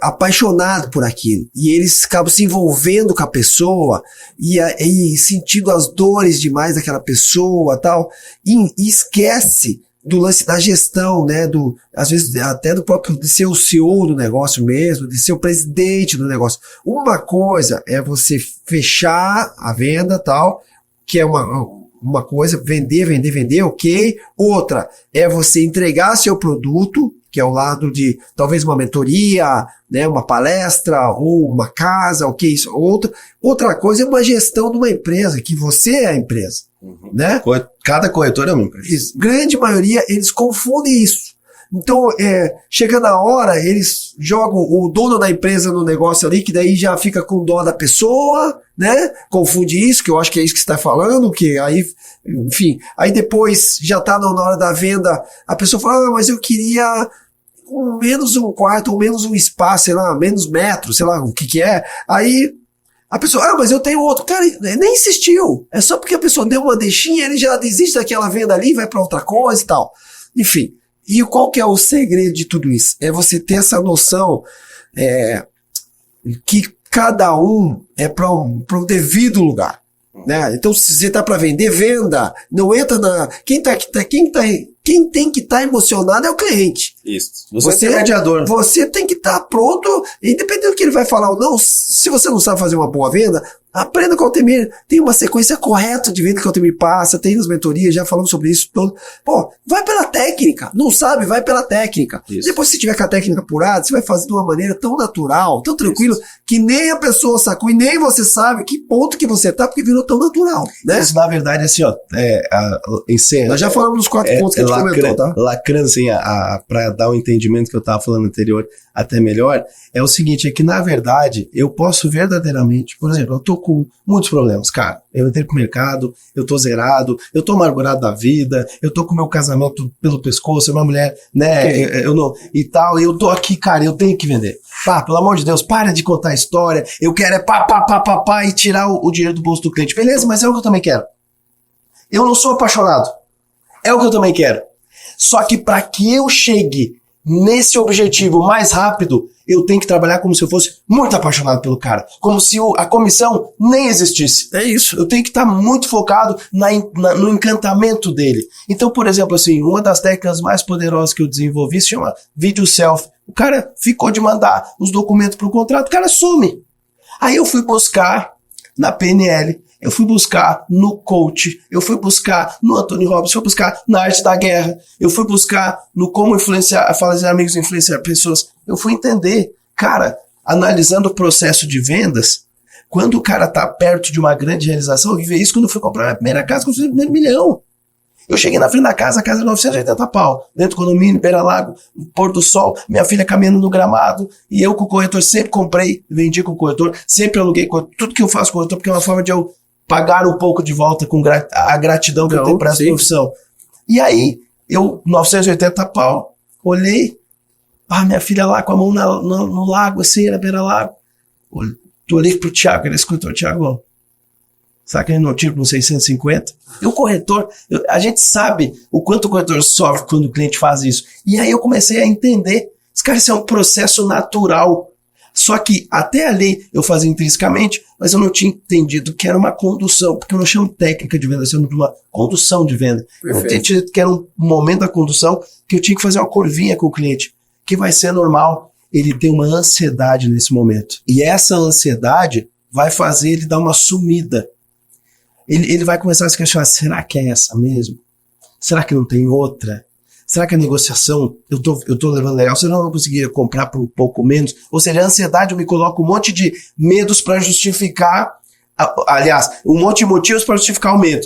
apaixonado por aquilo. E eles acabam se envolvendo com a pessoa e sentindo as dores demais daquela pessoa tal, e esquece do lance da gestão, né, às vezes até do próprio, de ser o CEO do negócio mesmo, de ser o presidente do negócio. Uma coisa é você fechar a venda tal, que é uma coisa, vender, ok. Outra é você entregar seu produto, que é o lado de talvez uma mentoria, né, uma palestra ou uma casa, ok, isso. Outra coisa é uma gestão de uma empresa, que você é a empresa, né? Cada corretor é uma empresa. Isso. Grande maioria, eles confundem isso. Então, chega na hora, eles jogam o dono da empresa no negócio ali, que daí já fica com dó da pessoa, né? Confunde isso, que eu acho que é isso que você está falando, que aí, enfim, aí depois já tá na hora da venda, a pessoa fala, mas eu queria menos um quarto, ou menos um espaço, sei lá, menos metros, sei lá, o que é. Aí a pessoa, mas eu tenho outro. Cara, nem insistiu. É só porque a pessoa deu uma deixinha, ele já desiste daquela venda ali, vai para outra coisa e tal. Enfim. E qual que é o segredo de tudo isso? É você ter essa noção que cada um é para um devido lugar, né? Então, se você tá para vender, venda. Não entra na... Quem tem que estar emocionado é o cliente. Isso. Você é mediador. Você tem que estar pronto, independente do que ele vai falar ou não. Se você não sabe fazer uma boa venda, aprenda com o Altemir. Tem uma sequência correta de venda que o Altemir passa, tem nas mentorias, já falamos sobre isso todo. Pô, vai pela técnica. Não sabe, vai pela técnica. Isso. Depois, se tiver com a técnica apurada, você vai fazer de uma maneira tão natural, tão tranquilo, que nem a pessoa sacou e nem você sabe que ponto que você tá, porque virou tão natural, né? Isso, na verdade, assim, ó, nós já falamos dos 4 pontos que a gente comentou, tá? Lacrando, assim, pra dar o entendimento que eu tava falando anterior até melhor, é o seguinte, é que, na verdade, eu posso verdadeiramente, por exemplo, eu tô com muitos problemas, cara. Eu entrei pro mercado, eu tô zerado, eu tô amargurado da vida, eu tô com meu casamento pelo pescoço, uma mulher, né, eu não, e tal, e eu tô aqui, cara, eu tenho que vender. Pá, pelo amor de Deus, para de contar a história, eu quero pá, e tirar o dinheiro do bolso do cliente. Beleza, mas é o que eu também quero. Eu não sou apaixonado. É o que eu também quero. Só que para que eu chegue nesse objetivo mais rápido, eu tenho que trabalhar como se eu fosse muito apaixonado pelo cara. Como se a comissão nem existisse. É isso. Eu tenho que estar muito focado no encantamento dele. Então, por exemplo, assim, uma das técnicas mais poderosas que eu desenvolvi se chama Video Self. O cara ficou de mandar os documentos pro contrato, o cara some. Aí eu fui buscar na PNL, eu fui buscar no coach, eu fui buscar no Anthony Robbins, eu fui buscar na arte da guerra, eu fui buscar no como influenciar, fazer amigos influenciar pessoas. Eu fui entender, cara, analisando o processo de vendas, quando o cara tá perto de uma grande realização, eu vivi isso quando eu fui comprar a minha primeira casa, quando eu fiz o primeiro milhão. Eu cheguei na frente da casa, a casa é 980 pau, dentro do condomínio, beira-lago, pôr do sol, minha filha caminhando no gramado, e eu com o corretor sempre comprei, vendi com o corretor, sempre aluguei corretor, tudo que eu faço com o corretor, porque é uma forma de eu pagar um pouco de volta com a gratidão que eu tenho para essa profissão. E aí, eu, 980 pau, olhei, minha filha lá com a mão no lago, assim, na beira-lago, olhei pro Thiago, ele escutou, Thiago, será que ele não tira com 650? E o corretor, a gente sabe o quanto o corretor sofre quando o cliente faz isso. E aí eu comecei a entender, cara, isso é um processo natural. Só que até ali eu fazia intrinsecamente, mas eu não tinha entendido que era uma condução, porque eu não chamo técnica de venda, eu chamo de uma condução de venda. Perfeito. Eu tinha entendido que era um momento da condução que eu tinha que fazer uma curvinha com o cliente, que vai ser normal. Ele tem uma ansiedade nesse momento. E essa ansiedade vai fazer ele dar uma sumida. Ele vai começar a se questionar, será que é essa mesmo? Será que não tem outra? Será que a negociação, eu tô levando legal, será que eu não conseguiria comprar por um pouco menos? Ou seja, a ansiedade me coloca um monte de medos para justificar, aliás, um monte de motivos para justificar o medo.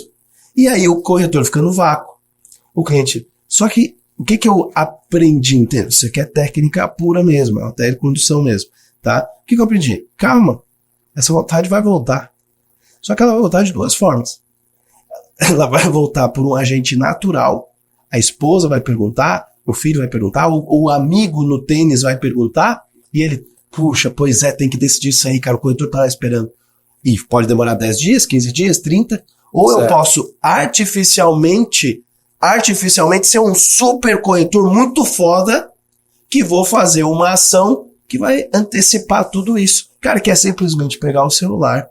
E aí o corretor fica no vácuo. O cliente, só que, o que eu aprendi, entende? Isso aqui é técnica pura mesmo, é uma técnica de condução mesmo, tá? O que eu aprendi? Calma, essa vontade vai voltar. Só que ela vai voltar de duas formas. Ela vai voltar por um agente natural. A esposa vai perguntar, o filho vai perguntar, o amigo no tênis vai perguntar, e ele, Puxa, pois é, tem que decidir isso aí, cara, o corretor tá lá esperando. E pode demorar 10 dias, 15 dias, 30. Ou Certo. eu posso artificialmente ser um super corretor muito foda que vou fazer uma ação que vai antecipar tudo isso. Cara, que é simplesmente pegar o celular.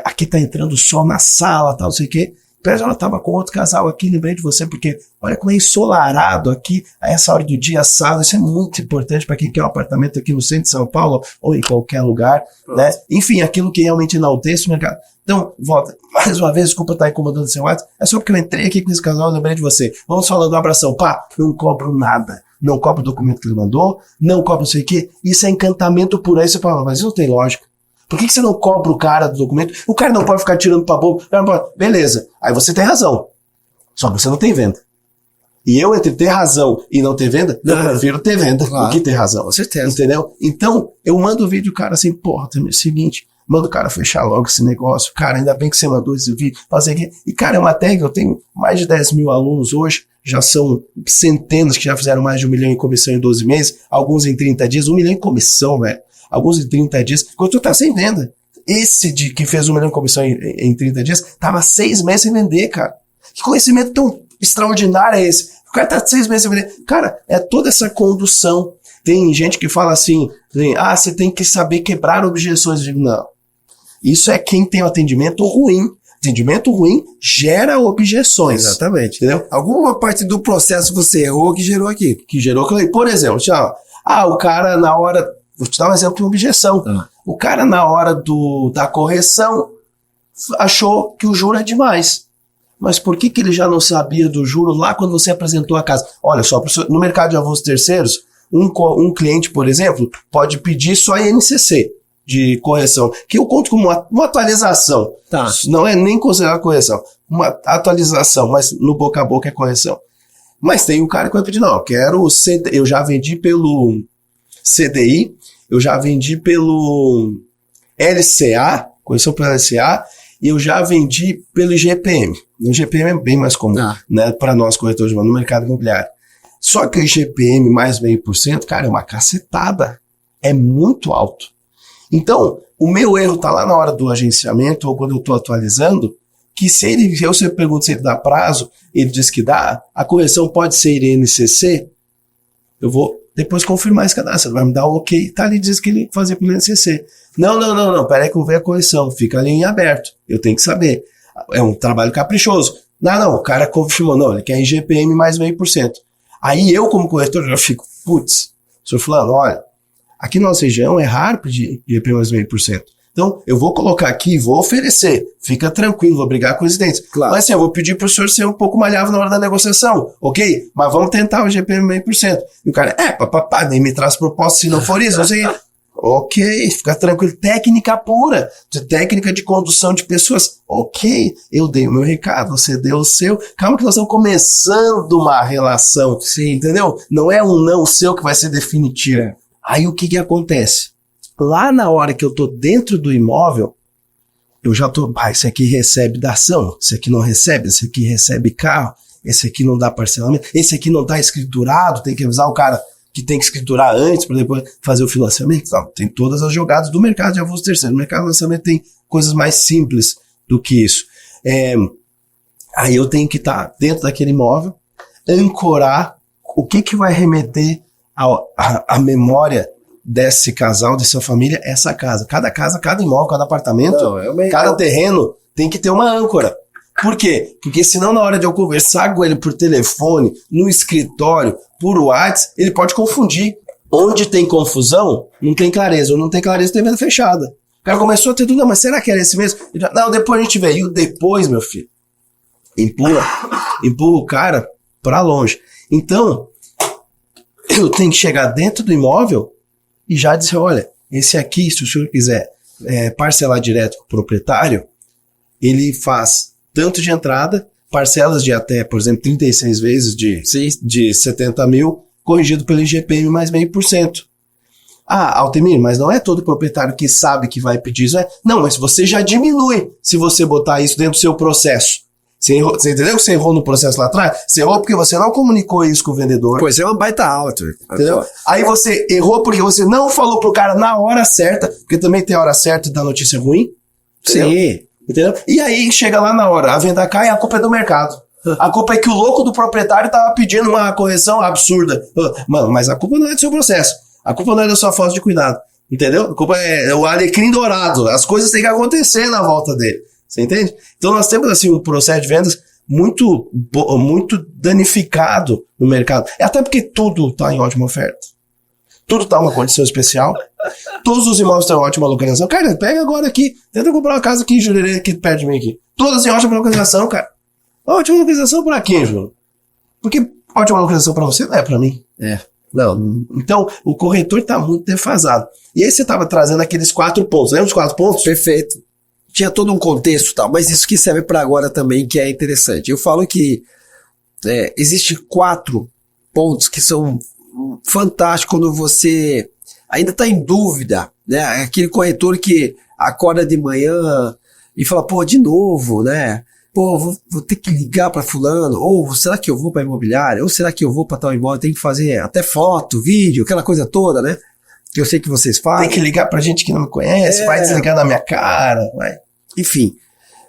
Aqui tá entrando sol na sala, tal, não sei o quê. Ela tava com outro casal aqui, lembrei de você, porque olha como é ensolarado aqui, a essa hora do dia, assado. Isso é muito importante para quem quer um apartamento aqui no centro de São Paulo ou em qualquer lugar, né? Enfim, aquilo que realmente enaltece o mercado. Então, volta, mais uma vez, desculpa estar incomodando o seu WhatsApp, é só porque eu entrei aqui com esse casal, eu lembrei de você. Vamos falando do abração, pá, não cobro nada. Não cobro o documento que ele mandou, não cobro não sei o quê. Isso é encantamento por aí. Você fala, mas isso não tem lógica. Por que você não cobra o cara do documento? O cara não pode ficar tirando pra boca. Beleza, aí você tem razão. Só que você não tem venda. E eu, entre ter razão e não ter venda, eu prefiro ter venda do que ter razão. Com certeza. Entendeu? Então, eu mando o vídeo, cara, assim, porra, tem o seguinte, manda o cara fechar logo esse negócio. Cara, ainda bem que você mandou esse vídeo. Fazer aqui. E, cara, é uma técnica, eu tenho mais de 10 mil alunos hoje, já são centenas que já fizeram mais de 1 milhão em comissão em 12 meses, alguns em 30 dias, 1 milhão em comissão, velho. Alguns em 30 dias, enquanto tu tá sem venda. Esse que fez 1 milhão em comissão em 30 dias, tava 6 meses sem vender, cara. Que conhecimento tão extraordinário é esse? O cara tá 6 meses sem vender. Cara, é toda essa condução. Tem gente que fala assim, você tem que saber quebrar objeções. Eu digo, não. Isso é quem tem um atendimento ruim. Atendimento ruim gera objeções. Exatamente. Entendeu? Alguma parte do processo você errou que gerou aqui. Que gerou, por exemplo, o cara na hora... Vou te dar um exemplo de uma objeção. O cara, na hora da correção, achou que o juro é demais. Mas por que ele já não sabia do juro lá quando você apresentou a casa? Olha só, no mercado de avós terceiros, um cliente, por exemplo, pode pedir só INCC de correção, que eu conto como uma atualização. Tá. Não é nem considerado correção. Uma atualização, mas no boca a boca é correção. Mas tem um cara que vai pedir, não, eu já vendi pelo CDI, eu já vendi pelo LCA, correção pelo LCA, e eu já vendi pelo IGPM. O IGPM é bem mais comum, né, para nós corretores no mercado imobiliário. Só que o IGPM mais meio por cento, cara, é uma cacetada. É muito alto. Então, o meu erro tá lá na hora do agenciamento, ou quando eu tô atualizando, que se você pergunta se ele dá prazo, ele diz que dá, a correção pode ser INCC, eu vou depois confirmar esse cadastro, vai me dar o ok, tá ali, diz que ele fazia pelo INCC. Não, peraí que eu vejo a correção, fica ali em aberto, eu tenho que saber. É um trabalho caprichoso. Não, o cara confirmou, não, ele quer IGPM mais meio por cento. Aí eu, como corretor, já fico, senhor fulano, olha, aqui na nossa região é raro pedir IGPM mais meio por cento. Então, eu vou colocar aqui e vou oferecer. Fica tranquilo, vou brigar com os dentes. Claro. Mas assim, eu vou pedir pro senhor ser um pouco malhável na hora da negociação, ok? Mas vamos tentar o IGPM meio por cento. E o cara, nem me traz proposta se não for isso, não sei. Ok, fica tranquilo. Técnica pura, técnica de condução de pessoas. Ok, eu dei o meu recado, você deu o seu. Calma que nós estamos começando uma relação. Sim. Entendeu? Não é um não seu que vai ser definitivo. Aí o que acontece? Lá na hora que eu tô dentro do imóvel, eu já tô, esse aqui recebe dação, esse aqui não recebe, esse aqui recebe carro, esse aqui não dá parcelamento, esse aqui não tá escriturado, tem que avisar o cara que tem que escriturar antes para depois fazer o financiamento. Não, tem todas as jogadas do mercado de avós terceiros. No mercado de lançamento tem coisas mais simples do que isso. Aí eu tenho que estar dentro daquele imóvel, ancorar o que vai remeter a memória desse casal, dessa família, essa casa. Cada imóvel, cada apartamento, cada terreno tem que ter uma âncora. Por quê? Porque senão na hora de eu conversar com ele por telefone, no escritório, por WhatsApp, ele pode confundir. Onde tem confusão, não tem clareza. Ou não tem clareza, tem venda fechada. O cara começou a ter dúvida, mas será que era esse mesmo? Não, depois a gente vê. E o depois, meu filho, empurra o cara pra longe. Então, eu tenho que chegar dentro do imóvel e já dizer, olha, esse aqui, se o senhor quiser parcelar direto com o proprietário, ele faz tanto de entrada, parcelas de até, por exemplo, 36 vezes de 70 mil, corrigido pelo IGPM mais meio por cento. Altemir, mas não é todo proprietário que sabe que vai pedir isso. Não, mas você já diminui se você botar isso dentro do seu processo. Você entendeu que você errou no processo lá atrás? Você errou porque você não comunicou isso com o vendedor. Pois é uma baita alta. Entendeu? Aí você errou porque você não falou pro cara na hora certa, porque também tem a hora certa da notícia ruim. Entendeu? Sim. Entendeu? E aí chega lá na hora, a venda cai, a culpa é do mercado. A culpa é que o louco do proprietário tava pedindo uma correção absurda. Mano, mas a culpa não é do seu processo. A culpa não é da sua falta de cuidado. Entendeu? A culpa é o alecrim dourado. As coisas têm que acontecer na volta dele. Você entende? Então nós temos assim um processo de vendas muito danificado no mercado. É até porque tudo está em ótima oferta. Tudo está em uma condição especial. Todos os imóveis estão em ótima localização. Cara, pega agora aqui. Tenta comprar uma casa aqui em Jurerê, aqui perto de mim aqui. Todas em ótima localização, cara. Ótima localização pra quem, João? Porque ótima localização pra você não é pra mim. Não. Então, o corretor está muito defasado. E aí você estava trazendo aqueles 4 pontos. Lembra os 4 pontos? Perfeito. Tinha todo um contexto e tal, mas isso que serve para agora também, que é interessante. Eu falo que existe 4 pontos que são fantásticos quando você ainda está em dúvida, né? Aquele corretor que acorda de manhã e fala, pô, de novo, né? Pô, vou ter que ligar para fulano, ou será que eu vou para imobiliária, ou será que eu vou para tal imóvel, tem que fazer até foto, vídeo, aquela coisa toda, né? Que eu sei que vocês fazem. Tem que ligar pra gente que não me conhece, vai desligar na minha cara, vai. Enfim,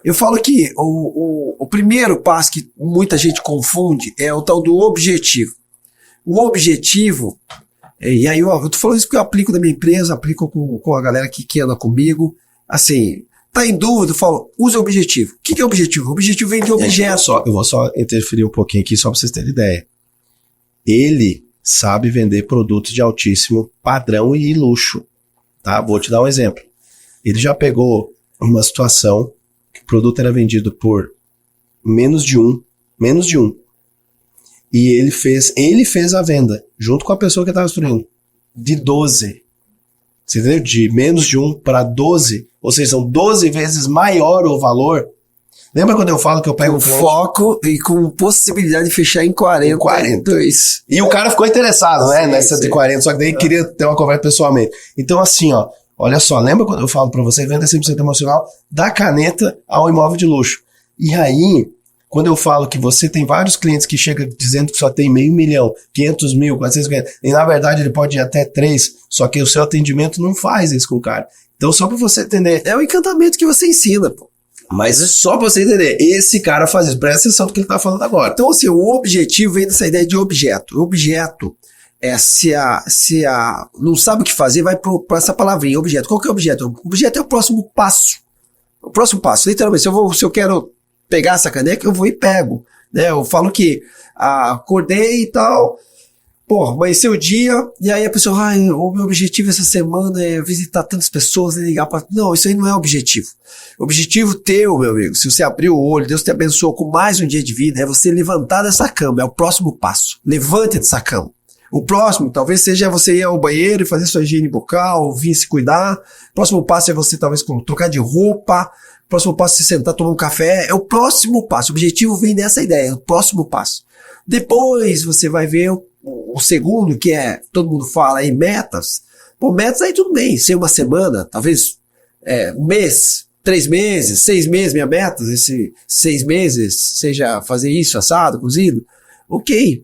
eu falo que o primeiro passo que muita gente confunde é o tal do objetivo. O objetivo, e aí eu tô falando isso porque eu aplico na minha empresa, aplico com a galera que anda comigo, assim, tá em dúvida, eu falo, use o objetivo. O que é objetivo? O objetivo vem de objeto. Eu vou só interferir um pouquinho aqui só pra vocês terem ideia. Ele sabe vender produtos de altíssimo padrão e luxo, tá? Vou te dar um exemplo. Ele já pegou uma situação que o produto era vendido por menos de um, e ele fez a venda, junto com a pessoa que estava construindo, de 12. Você entendeu? De menos de 1 para 12, ou seja, são 12 vezes maior o valor. Lembra quando eu falo que eu pego com foco e com possibilidade de fechar em 42. E o cara ficou interessado, né? Sim, Nessa de 40, só que daí queria ter uma conversa pessoalmente. Então, assim, ó, olha só, lembra quando eu falo pra você, venda 100% emocional, da caneta ao imóvel de luxo. E aí, quando eu falo que você tem vários clientes que chegam dizendo que só tem 500 mil, 500 mil, 450, e na verdade ele pode ir até 3, só que o seu atendimento não faz isso com o cara. Então, só pra você entender. É o encantamento que você ensina, pô. Mas é só pra você entender, esse cara faz isso, presta atenção no que ele tá falando agora. Então, assim, o objetivo vem dessa ideia de objeto. O objeto é se não sabe o que fazer, vai pra essa palavrinha, objeto. Qual que é o objeto? O objeto é o próximo passo. O próximo passo, literalmente, se eu quero pegar essa caneca, eu vou e pego. Né? Eu falo que acordei e tal, pô, amanheceu o dia, e aí a pessoa, o meu objetivo essa semana é visitar tantas pessoas, ligar pra... Não, isso aí não é objetivo. Objetivo teu, meu amigo, se você abrir o olho, Deus te abençoou com mais um dia de vida, é você levantar dessa cama, é o próximo passo. Levante dessa cama. O próximo, talvez seja você ir ao banheiro e fazer sua higiene bucal, vir se cuidar. O próximo passo é você talvez trocar de roupa. O próximo passo é se sentar, tomar um café. É o próximo passo. O objetivo vem dessa ideia, é o próximo passo. Depois você vai ver o segundo, que é, todo mundo fala aí, metas. Pô, metas aí tudo bem, ser uma semana, talvez um mês, 3 meses, 6 meses, minha meta, esse 6 meses, seja fazer isso, assado, cozido, ok.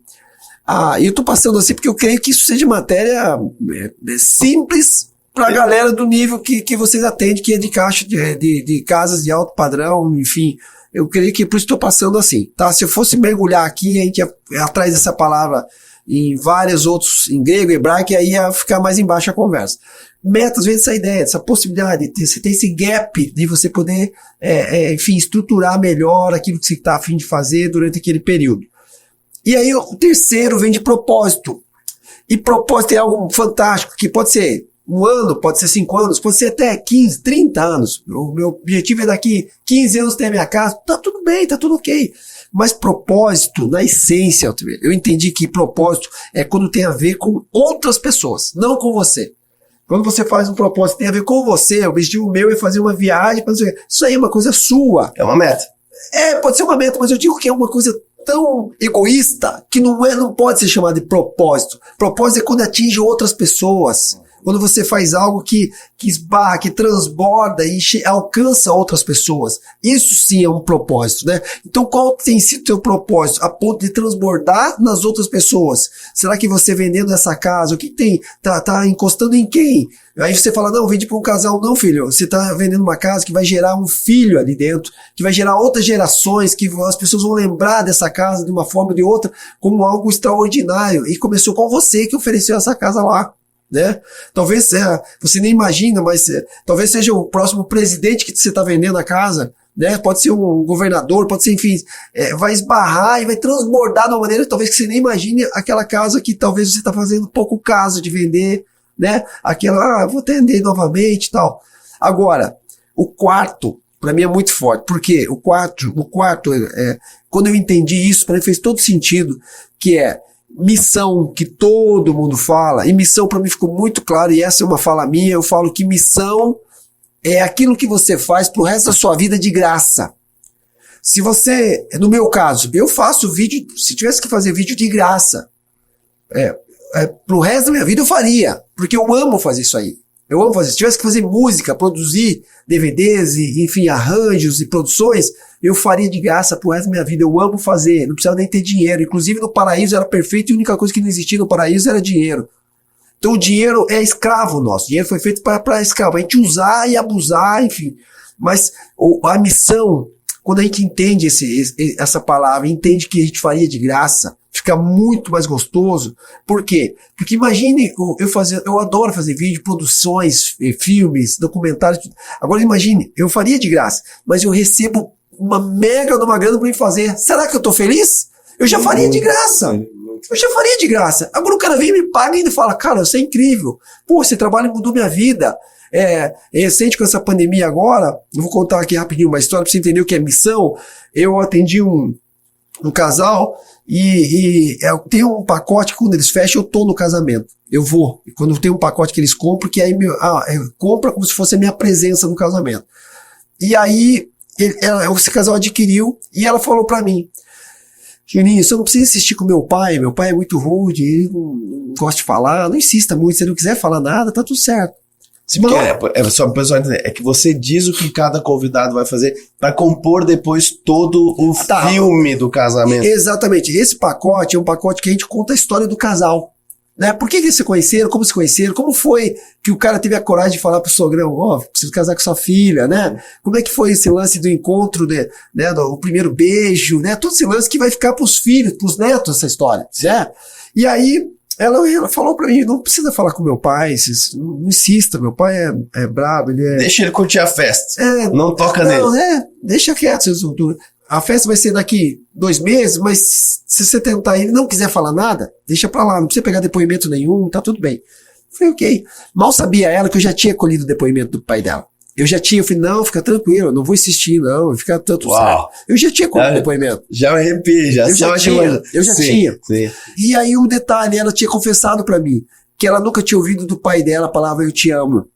E eu tô passando assim porque eu creio que isso seja matéria simples pra galera do nível que vocês atendem, que é de caixa, de casas de alto padrão, enfim. Eu creio que por isso estou passando assim, tá? Se eu fosse mergulhar aqui, a gente ia atrás dessa palavra em vários outros, em grego, hebraico, e aí ia ficar mais embaixo a conversa. Metas vem dessa ideia, dessa possibilidade, você tem esse gap de você poder, enfim, estruturar melhor aquilo que você está a fim de fazer durante aquele período. E aí o terceiro vem de propósito. E propósito é algo fantástico, que pode ser 1 ano, pode ser 5 anos, pode ser até 15, 30 anos. O meu objetivo é daqui 15 anos ter a minha casa. Tá tudo bem, tá tudo ok. Mas propósito, na essência, eu entendi que propósito é quando tem a ver com outras pessoas, não com você. Quando você faz um propósito tem a ver com você, o objetivo meu é fazer uma viagem, isso aí é uma coisa sua. É uma meta. Pode ser uma meta, mas eu digo que é uma coisa tão egoísta que não pode ser chamado de propósito. Propósito é quando atinge outras pessoas. Quando você faz algo que esbarra, que transborda e alcança outras pessoas. Isso sim é um propósito, né? Então qual tem sido o teu propósito? A ponto de transbordar nas outras pessoas. Será que você vendendo essa casa, o que tem? Tá encostando em quem? Aí você fala, não, vende para um casal. Não, filho, você tá vendendo uma casa que vai gerar um filho ali dentro, que vai gerar outras gerações, que as pessoas vão lembrar dessa casa de uma forma ou de outra como algo extraordinário. E começou com você que ofereceu essa casa lá. Né? Talvez você nem imagina, mas talvez seja o próximo presidente que você está vendendo a casa, né? Pode ser um governador, pode ser, enfim, vai esbarrar e vai transbordar de uma maneira talvez que você nem imagine aquela casa que talvez você está fazendo pouco caso de vender, né? Aquela, vou atender novamente e tal. Agora, o quarto, para mim é muito forte, porque o quarto, quando eu entendi isso, para mim fez todo sentido, que é missão, que todo mundo fala, e missão para mim ficou muito claro, e essa é uma fala minha, eu falo que missão é aquilo que você faz pro resto da sua vida de graça. Se você, no meu caso, eu faço vídeo, se tivesse que fazer vídeo de graça, pro resto da minha vida eu faria, porque eu amo fazer isso aí. Eu amo fazer. Se tivesse que fazer música, produzir DVDs, e, enfim, arranjos e produções, eu faria de graça pro resto da minha vida. Eu amo fazer, não precisava nem ter dinheiro. Inclusive no paraíso era perfeito e a única coisa que não existia no paraíso era dinheiro. Então o dinheiro é escravo nosso. O dinheiro foi feito para escravo. A gente usar e abusar, enfim. Mas a missão, quando a gente entende essa palavra, entende que a gente faria de graça, fica muito mais gostoso. Por quê? Porque imagine, eu adoro fazer vídeo, produções, filmes, documentários. Agora imagine, eu faria de graça, mas eu recebo uma mega de uma grana pra me fazer. Será que eu tô feliz? Eu já faria de graça. Eu já faria de graça. Agora o cara vem e me paga e ainda fala, cara, você é incrível. Pô, esse trabalho mudou minha vida. Recente com essa pandemia agora, eu vou contar aqui rapidinho uma história pra você entender o que é missão. Eu atendi um casal e tem um pacote que quando eles fecham eu tô no casamento. Eu vou. E quando tem um pacote que eles compram, que aí compra como se fosse a minha presença no casamento. E aí esse casal adquiriu e ela falou pra mim, Juninho, você não precisa insistir com meu pai é muito rude, ele não gosta de falar, não insista muito, se ele não quiser falar nada, tá tudo certo. Sim, porque só para o pessoal entender, é que você diz o que cada convidado vai fazer para compor depois todo o filme do casamento. Exatamente. Esse pacote é um pacote que a gente conta a história do casal. Né? Por que eles se conheceram? Como se conheceram? Como foi que o cara teve a coragem de falar pro sogrão, preciso casar com sua filha, né? Como é que foi esse lance do encontro, né, do primeiro beijo, né? Todo esse lance que vai ficar pros filhos, pros netos, essa história, né? E aí, ela falou pra mim, não precisa falar com meu pai, não insista, meu pai é brabo, ele é... Deixa ele curtir a festa, não toca nele. Deixa quieto, a festa vai ser daqui 2 meses, mas se você tentar e ele não quiser falar nada, deixa pra lá, não precisa pegar depoimento nenhum, tá tudo bem. Falei, ok. Mal sabia ela que eu já tinha colhido o depoimento do pai dela. Eu falei, não, fica tranquilo, eu não vou insistir, não, fica tanto certo. Eu já tinha colhido o depoimento. Já me arrepiei, Eu já tinha. Sim. E aí o detalhe, ela tinha confessado pra mim que ela nunca tinha ouvido do pai dela a palavra eu te amo.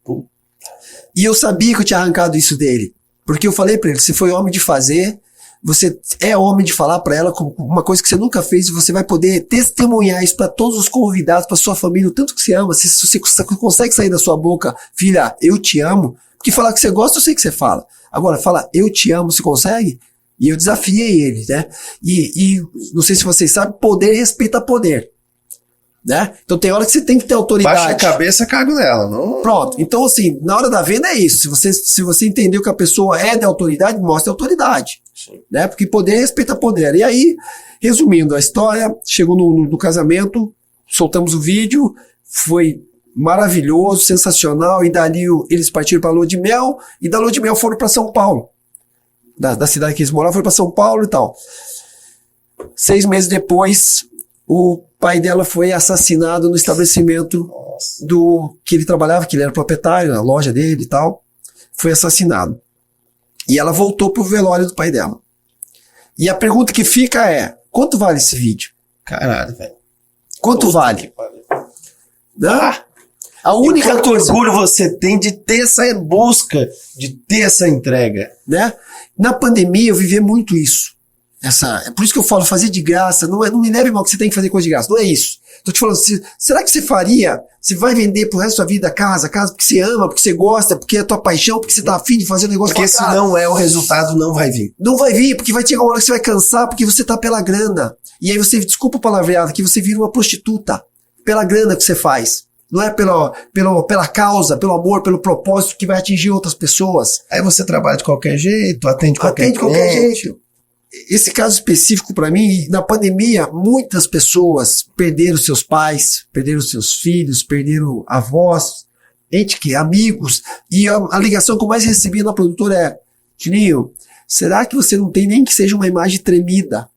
E eu sabia que eu tinha arrancado isso dele. Porque eu falei pra ele, você foi homem de fazer, você é homem de falar pra ela uma coisa que você nunca fez e você vai poder testemunhar isso pra todos os convidados, pra sua família, o tanto que você ama, se você consegue sair da sua boca, filha, eu te amo, porque falar que você gosta, eu sei que você fala. Agora, falar eu te amo, você consegue? E eu desafiei ele, né? E não sei se vocês sabem, poder respeita poder. Né? Então tem hora que você tem que ter autoridade. Baixa a cabeça, cago nela. Não... Pronto. Então assim, na hora da venda é isso. Se você entendeu que a pessoa é de autoridade, mostra autoridade. Né? Porque poder respeita poder. E aí, resumindo a história, chegou no casamento, soltamos o vídeo, foi maravilhoso, sensacional, e dali eles partiram para a lua de mel, e da lua de mel foram para São Paulo. Da cidade que eles moravam, foram para São Paulo e tal. 6 meses depois, o pai dela foi assassinado no estabelecimento que ele trabalhava, que ele era proprietário, na loja dele e tal. Foi assassinado. E ela voltou pro velório do pai dela. E a pergunta que fica é, quanto vale esse vídeo? Caralho, velho. Quanto vale? A única coisa... orgulho você tem de ter essa busca, de ter essa entrega. Né? Na pandemia eu vivi muito isso. É por isso que eu falo, fazer de graça, não me leve mal que você tem que fazer coisa de graça, não é isso. Tô te falando, será que você faria, você vai vender pro resto da sua vida casa porque você ama, porque você gosta, porque é a tua paixão, porque você tá afim de fazer um negócio. Porque se não é o resultado, não vai vir. Não vai vir, porque vai chegar uma hora que você vai cansar, porque você tá pela grana. E aí você, desculpa o palavreado, que você vira uma prostituta, pela grana que você faz. Não é pela causa, pelo amor, pelo propósito que vai atingir outras pessoas. Aí você trabalha de qualquer jeito, atende de qualquer jeito. Esse caso específico para mim, na pandemia, muitas pessoas perderam seus pais, perderam seus filhos, perderam avós, amigos. E a ligação que eu mais recebi na produtora é: Juninho, será que você não tem nem que seja uma imagem tremida?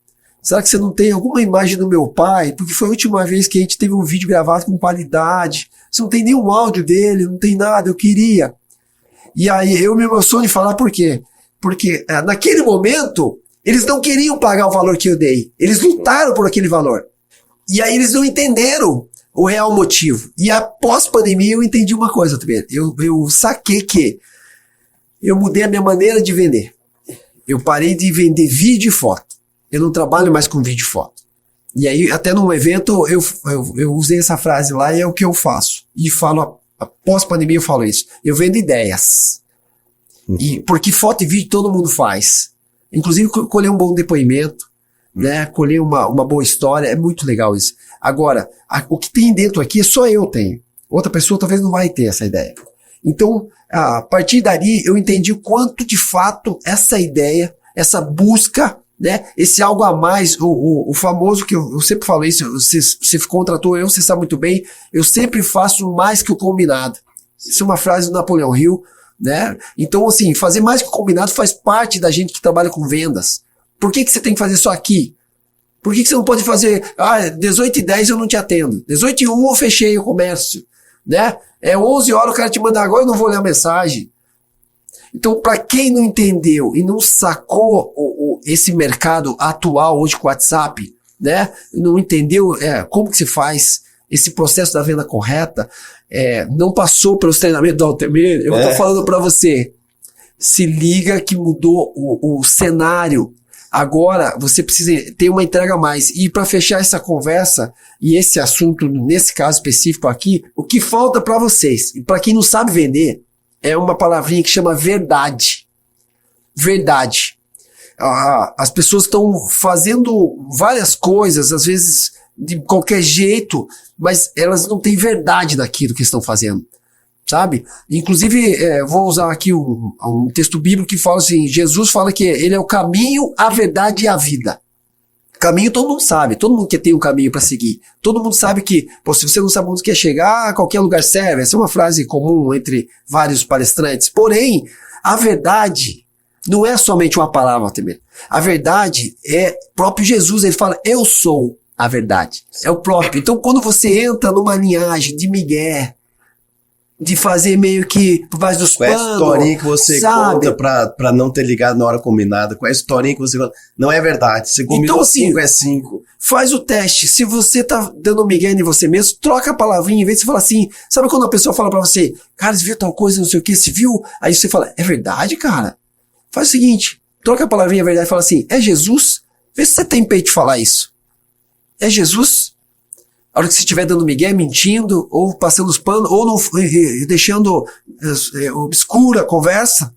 Será que você não tem alguma imagem do meu pai? Porque foi a última vez que a gente teve um vídeo gravado com qualidade. Você não tem nenhum áudio dele, não tem nada, eu queria. E aí eu me emociono em falar por quê? Porque naquele momento, eles não queriam pagar o valor que eu dei. Eles lutaram por aquele valor. E aí eles não entenderam o real motivo. E após pandemia eu entendi uma coisa também. Eu saquei que eu mudei a minha maneira de vender. Eu parei de vender vídeo e foto. Eu não trabalho mais com vídeo e foto. E aí, até num evento, eu usei essa frase lá e é o que eu faço. E falo, após pandemia eu falo isso. Eu vendo ideias. Porque foto e vídeo todo mundo faz. Inclusive, colher um bom depoimento, né? Colher uma boa história. É muito legal isso. Agora, o que tem dentro aqui só eu tenho. Outra pessoa talvez não vai ter essa ideia. Então, a partir dali, eu entendi o quanto, de fato, essa ideia, essa busca, né? Esse algo a mais, o famoso que eu sempre falo isso, você contratou você sabe muito bem, eu sempre faço mais que o combinado. Isso é uma frase do Napoleão Hill, né? Então, assim, fazer mais que o combinado faz parte da gente que trabalha com vendas. Por que você tem que fazer só aqui? Por que você não pode fazer, 18h10 eu não te atendo, 18h01 eu fechei o comércio, né? 11 horas o cara te manda agora, eu não vou ler a mensagem. Então, para quem não entendeu e não sacou esse mercado atual hoje com o WhatsApp, né? Não entendeu como que se faz esse processo da venda correta, não passou pelos treinamentos do Altemir, eu estou falando para você, se liga que mudou o cenário. Agora você precisa ter uma entrega a mais. E para fechar essa conversa e esse assunto, nesse caso específico aqui, o que falta para vocês, e para quem não sabe vender, é uma palavrinha que chama verdade. Verdade. As pessoas estão fazendo várias coisas, às vezes de qualquer jeito, mas elas não têm verdade naquilo que estão fazendo, sabe? Inclusive, vou usar aqui um texto bíblico que fala assim, Jesus fala que ele é o caminho, a verdade e a vida. Caminho todo mundo sabe, todo mundo que tem um caminho para seguir. Todo mundo sabe que, se você não sabe onde quer chegar, qualquer lugar serve. Essa é uma frase comum entre vários palestrantes. Porém, a verdade não é somente uma palavra também. A verdade é próprio Jesus, ele fala, eu sou a verdade. É o próprio. Então, quando você entra numa linhagem de migué, de fazer meio que por baixo dos panos. Qual é a historinha que você conta pra não ter ligado na hora combinada? Qual é a historinha que você conta? Não é verdade. Você combinou então, assim, 5 é 5. Faz o teste. Se você tá dando migué em você mesmo, troca a palavrinha. Em vez de você falar assim, sabe quando a pessoa fala pra você, cara, você viu tal coisa, não sei o que, você viu? Aí você fala, é verdade, cara? Faz o seguinte, troca a palavrinha verdade e fala assim, é Jesus? Vê se você tem peito de falar isso. É Jesus? A hora que você estiver dando migué, mentindo, ou passando os panos, ou não, deixando obscura a conversa,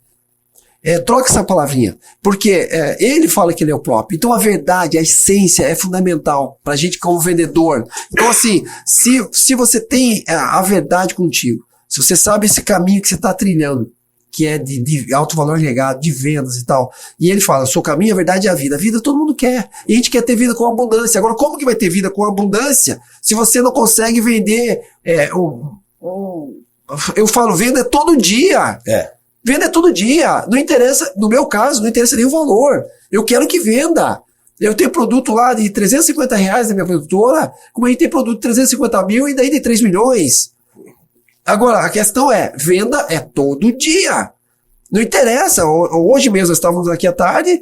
troca essa palavrinha. Porque ele fala que ele é o próprio. Então a verdade, a essência é fundamental pra gente como vendedor. Então assim, se você tem a verdade contigo, se você sabe esse caminho que você está trilhando, que é de alto valor agregado, de vendas e tal. E ele fala, o seu caminho, a verdade é a vida. A vida todo mundo quer. E a gente quer ter vida com abundância. Agora, como que vai ter vida com abundância se você não consegue vender eu falo, venda é todo dia. Venda é todo dia. Não interessa, no meu caso, não interessa nem o valor. Eu quero que venda. Eu tenho produto lá de R$350 da minha produtora, como a gente tem produto de 350 mil e daí de 3 milhões. Agora, a questão venda é todo dia. Não interessa. Hoje mesmo, nós estávamos aqui à tarde,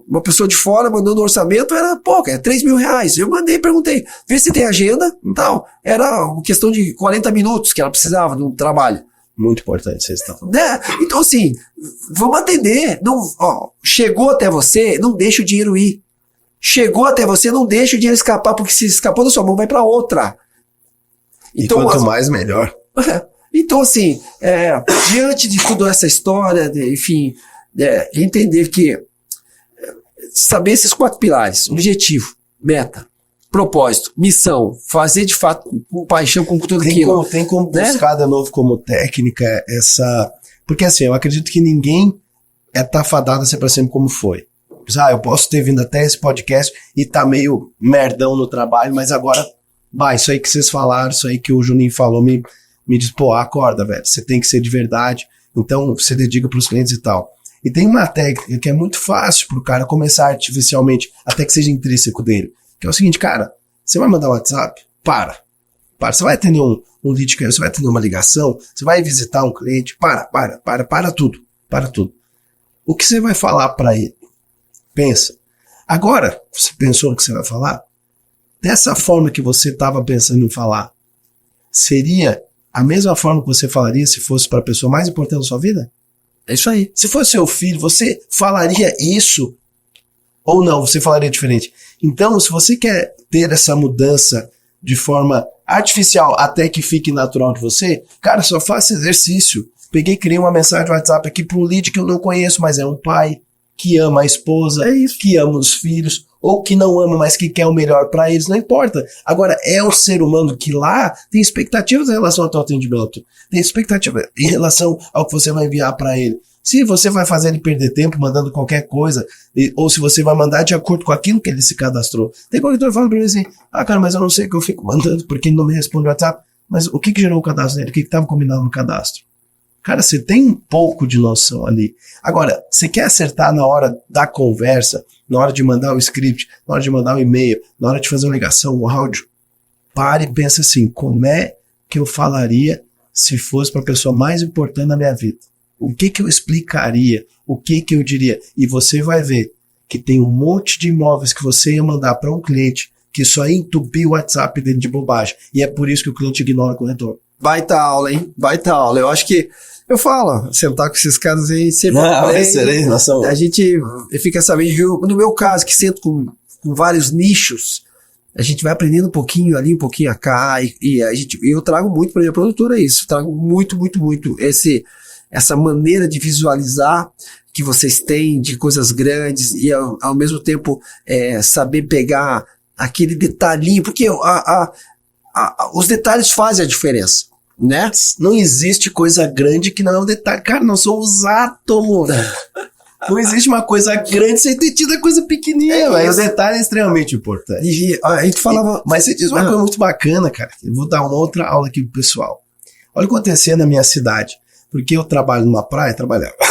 uma pessoa de fora mandando um orçamento, era pouco, é R$3.000. Eu mandei, perguntei, vê se tem agenda e tal. Era uma questão de 40 minutos que ela precisava de um trabalho. Muito importante vocês estão falando. Né? Então, assim, vamos atender. Não, ó, chegou até você, não deixa o dinheiro ir. Chegou até você, não deixa o dinheiro escapar, porque se escapou da sua mão, vai para outra. Então, e quanto mais, melhor. Então, assim, diante de toda essa história, enfim, entender que saber esses 4 pilares: objetivo, meta, propósito, missão, fazer de fato com paixão, com tudo aquilo. Tem como buscar de novo como técnica essa... Porque assim, eu acredito que ninguém tá fadado a ser pra sempre como foi. Eu posso ter vindo até esse podcast e tá meio merdão no trabalho, mas agora, isso aí que vocês falaram, isso aí que o Juninho falou, me diz, acorda, velho, você tem que ser de verdade, então você dedica pros clientes e tal. E tem uma técnica que é muito fácil pro cara começar artificialmente, até que seja intrínseco dele, que é o seguinte: cara, você vai mandar um WhatsApp? Para. Você vai atender um lead, você vai atender uma ligação, você vai visitar um cliente? Para tudo. O que você vai falar para ele? Pensa. Agora, você pensou no que você vai falar? Dessa forma que você estava pensando em falar, seria a mesma forma que você falaria se fosse para a pessoa mais importante da sua vida? É isso aí. Se fosse seu filho, você falaria isso? Ou não, você falaria diferente? Então, se você quer ter essa mudança de forma artificial até que fique natural de você, cara, só faça exercício. Peguei e criei uma mensagem de WhatsApp aqui para um lead que eu não conheço, mas é um pai que ama a esposa, que ama os filhos, ou que não ama, mas que quer o melhor para eles, não importa. Agora, é o ser humano que lá tem expectativas em relação ao teu atendimento, tem expectativa em relação ao que você vai enviar para ele. Se você vai fazer ele perder tempo mandando qualquer coisa, ou se você vai mandar de acordo com aquilo que ele se cadastrou. Tem corretor falando pra mim assim: cara, mas eu não sei o que eu fico mandando porque ele não me responde o WhatsApp. Mas o que gerou o cadastro dele? O que estava combinado no cadastro? Cara, você tem um pouco de noção ali. Agora, você quer acertar na hora da conversa, na hora de mandar o script, na hora de mandar o e-mail, na hora de fazer uma ligação, um áudio? Pare e pense assim: como é que eu falaria se fosse para a pessoa mais importante na minha vida? O que eu explicaria? O que eu diria? E você vai ver que tem um monte de imóveis que você ia mandar para um cliente que só ia entupir o WhatsApp dele de bobagem. E é por isso que o cliente ignora o corretor. Baita aula, hein? Baita aula. Eu acho que, eu falo, sentar com esses caras aí, sempre excelente, a gente fica sabendo, no meu caso, que sento com vários nichos, a gente vai aprendendo um pouquinho ali, um pouquinho cá, e eu trago muito para minha produtora isso, trago muito essa maneira de visualizar que vocês têm de coisas grandes e ao mesmo tempo saber pegar aquele detalhinho, porque os detalhes fazem a diferença, né? Não existe coisa grande que não é um detalhe. Cara, nós somos átomos. Não existe uma coisa grande sem ter tido a coisa pequenininha, velho. O detalhe é extremamente importante. E a gente falava... Mas você diz uma coisa muito bacana, cara. Eu vou dar uma outra aula aqui pro pessoal. Olha o que acontecia na minha cidade. Porque eu trabalho numa praia,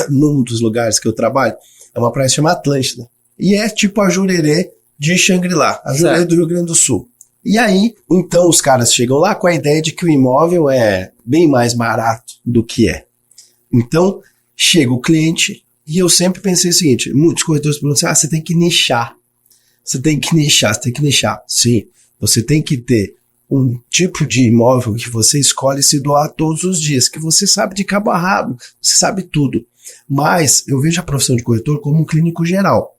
num dos lugares que eu trabalho, é uma praia chamada Atlântida. E é tipo a Jurerê de Xangri-Lá, a Jurerê do Rio Grande do Sul. E aí, então os caras chegam lá com a ideia de que o imóvel é bem mais barato do que é. Então, chega o cliente e eu sempre pensei o seguinte: muitos corretores perguntam assim: você tem que nichar. Você tem que nichar. Sim, você tem que ter um tipo de imóvel que você escolhe se doar todos os dias, que você sabe de cabo a rabo, você sabe tudo. Mas eu vejo a profissão de corretor como um clínico geral.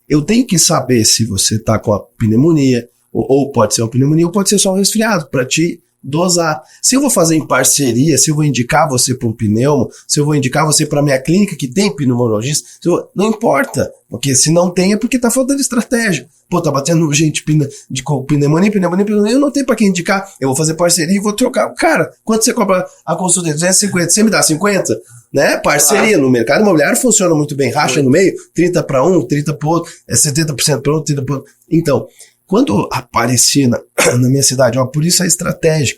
Eu tenho que saber se você está com a pneumonia, ou pode ser uma pneumonia, ou pode ser só um resfriado, para te dosar. Se eu vou fazer em parceria, se eu vou indicar você para um pneumo, se eu vou indicar você para minha clínica que tem pneumologista, não importa, porque se não tem é porque tá faltando estratégia. Pô, tá batendo gente com pneumonia, eu não tenho para quem indicar, eu vou fazer parceria e vou trocar. Cara, quanto você cobra a consulta? 250, você me dá 50? Né? Parceria no mercado imobiliário funciona muito bem, racha no meio, 30 para um, 30 para outro, 70% para outro, 30 para outro. Então, quando aparecia na minha cidade, por isso a estratégia,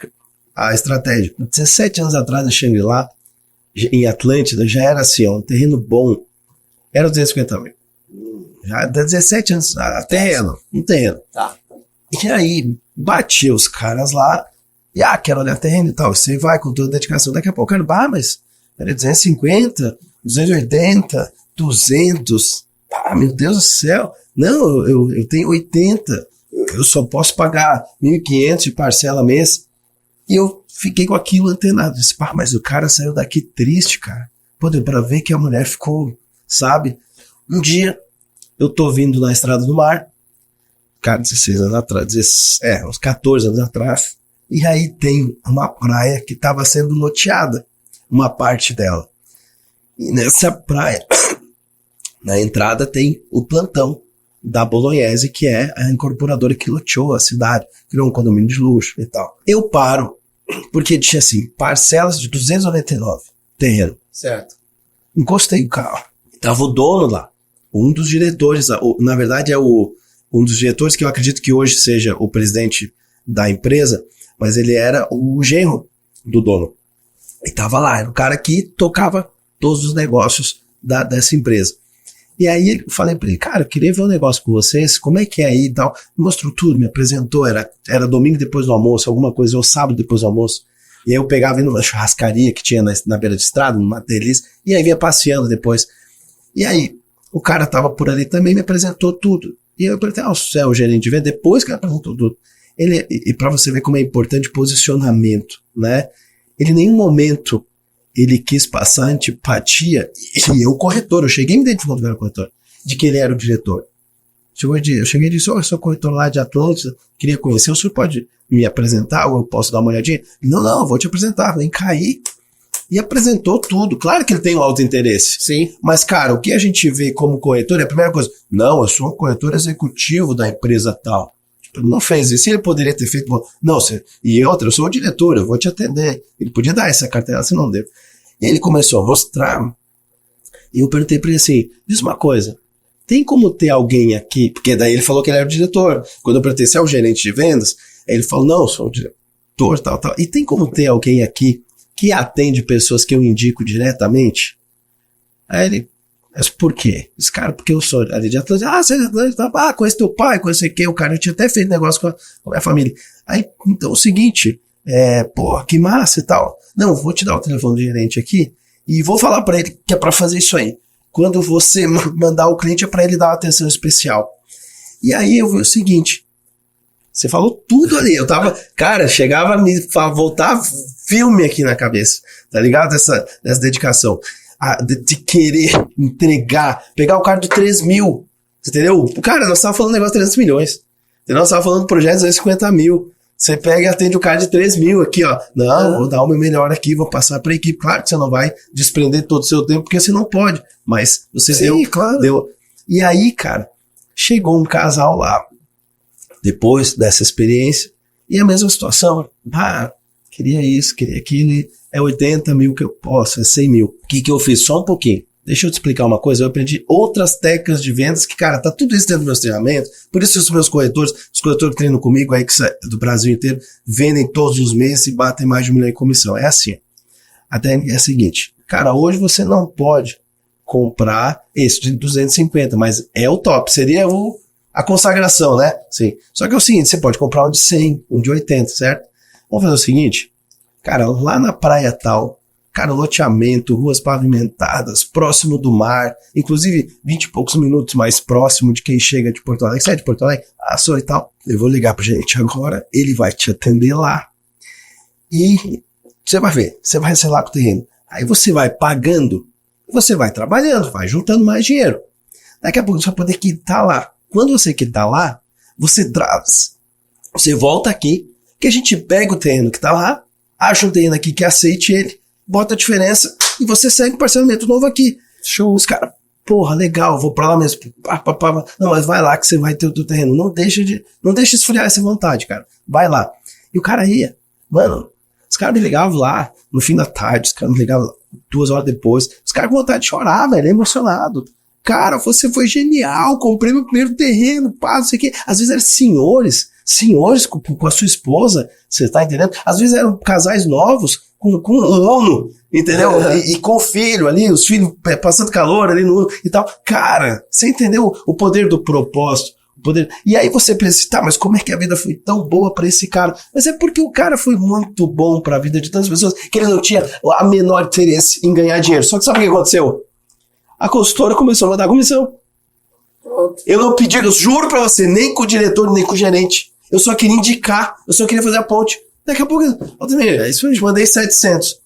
17 anos atrás na Xangri-Lá, em Atlântida, já era assim, um terreno bom, era 250 mil. Já 17 anos, um terreno. Tá. E aí, batia os caras lá, e quero olhar terreno e tal, você vai com toda a dedicação, daqui a pouco, cara, mas era 250, 280, 200, meu Deus do céu, não, eu tenho 80, eu só posso pagar 1.500 de parcela mês. E eu fiquei com aquilo antenado. Disse, pá, mas o cara saiu daqui triste, cara. Pô, deu pra ver que a mulher ficou, sabe? Um dia, eu tô vindo na Estrada do Mar, cara, 16 anos atrás, uns 14 anos atrás, e aí tem uma praia que tava sendo loteada, uma parte dela. E nessa praia, na entrada tem o plantão da Bolognese, que é a incorporadora que loteou a cidade, criou um condomínio de luxo e tal. Eu paro, porque tinha assim, parcelas de 299, terreno. Certo. Encostei o carro. Tava o dono lá, um dos diretores, na verdade um dos diretores que eu acredito que hoje seja o presidente da empresa, mas ele era o genro do dono. E tava lá, era o cara que tocava todos os negócios dessa empresa. E aí eu falei pra ele, cara, eu queria ver um negócio com vocês, como é que é aí e tal. Me mostrou tudo, me apresentou, era domingo depois do almoço, alguma coisa, ou sábado depois do almoço. E aí eu pegava indo numa churrascaria que tinha na beira de estrada, numa delícia, e aí vinha passeando depois. E aí, o cara tava por ali também, me apresentou tudo. E eu perguntei, você é o gerente de venda? Depois que ele apresentou tudo. E pra você ver como é importante posicionamento, né? Ele em nenhum momento, ele quis passar antipatia, e eu corretor, eu cheguei a me identificar como corretor, de que ele era o diretor. Eu cheguei e disse, eu sou corretor lá de Atlântida, queria conhecer, o senhor pode me apresentar, ou eu posso dar uma olhadinha? Não, eu vou te apresentar, vem cair. E apresentou tudo. Claro que ele tem um alto interesse. Sim. Mas, cara, o que a gente vê como corretor é a primeira coisa. Não, eu sou um corretor executivo da empresa tal. Tipo, ele não fez isso. Ele poderia ter feito. Não, e outra, eu sou o diretor, eu vou te atender. Ele podia dar essa carteira, se não deu. E ele começou a mostrar. E eu perguntei pra ele assim: diz uma coisa. Tem como ter alguém aqui? Porque daí ele falou que ele era o diretor. Quando eu perguntei se é o gerente de vendas, aí ele falou: não, eu sou o diretor, tal. E tem como ter alguém aqui que atende pessoas que eu indico diretamente? Aí ele, mas por quê? Esse cara, porque eu sou ali de Atlântida. Você é de Atlântida? Conhece teu pai, conhece quem? O cara, eu tinha até feito negócio com a minha família. Aí, então, o seguinte, que massa e tal. Não, vou te dar o telefone do gerente aqui e vou falar pra ele que é pra fazer isso aí. Quando você mandar o cliente é pra ele dar uma atenção especial. E aí eu vi o seguinte, você falou tudo ali, eu tava, cara, chegava a me voltar filme aqui na cabeça, tá ligado? Dessa dedicação, de querer entregar, pegar o cara de 3 mil, entendeu? Cara, nós tava falando de negócio de 300 milhões, nós tava falando de projetos de 50 mil, você pega e atende o cara de 3 mil aqui, ó, não, vou dar o meu melhor aqui, vou passar pra equipe, claro que você não vai desprender todo o seu tempo, porque você não pode, mas você deu. E aí, cara, chegou um casal lá, depois dessa experiência, e a mesma situação, queria isso, queria aquilo, é 80 mil que eu posso, é 100 mil. O que eu fiz? Só um pouquinho. Deixa eu te explicar uma coisa, eu aprendi outras técnicas de vendas que, cara, tá tudo isso dentro dos meus treinamentos, por isso os meus corretores, os corretores que treinam comigo aí, do Brasil inteiro, vendem todos os meses e batem mais de 1 milhão em comissão. É assim. A técnica é a seguinte, cara, hoje você não pode comprar esse de 250, mas é o top, seria a consagração, né? Sim. Só que é o seguinte, você pode comprar um de 100, um de 80, certo? Vamos fazer o seguinte, cara, lá na praia tal, cara, loteamento, ruas pavimentadas, próximo do mar, inclusive 20 e poucos minutos mais próximo de quem chega de Porto Alegre. Você é de Porto Alegre? Sou e tal. Eu vou ligar pro gerente agora, ele vai te atender lá. E você vai ver, você vai receber lá com o terreno. Aí você vai pagando, você vai trabalhando, vai juntando mais dinheiro. Daqui a pouco você vai poder quitar lá. Quando você quitar lá, você traz. Você volta aqui, que a gente pega o terreno que tá lá, acha um terreno aqui que aceite ele, bota a diferença e você segue o parcelamento novo aqui. Show. Os caras, porra, legal, vou pra lá mesmo. Não, mas vai lá que você vai ter o teu terreno. Não deixa esfriar essa vontade, cara. Vai lá. E o cara ia. Mano, os caras me ligavam lá no fim da tarde, os caras me ligavam 2 horas depois. Os caras com vontade de chorar, velho, emocionado. Cara, você foi genial, comprei meu primeiro terreno, não sei o quê. Às vezes eram senhores com a sua esposa, você tá entendendo? Às vezes eram casais novos, com um ONU, entendeu? E com o filho ali, os filhos passando calor ali no e tal. Cara, você entendeu o poder do propósito? E aí você pensa, tá, mas como é que a vida foi tão boa pra esse cara? Mas é porque o cara foi muito bom pra vida de tantas pessoas que ele não tinha a menor interesse em ganhar dinheiro. Só que sabe o que aconteceu? A consultora começou a mandar comissão. Eu não pedi, eu juro pra você, nem com o diretor, nem com o gerente. Eu só queria indicar, eu só queria fazer a ponte. Daqui a pouco, Aldemir, isso eu te mandei 700.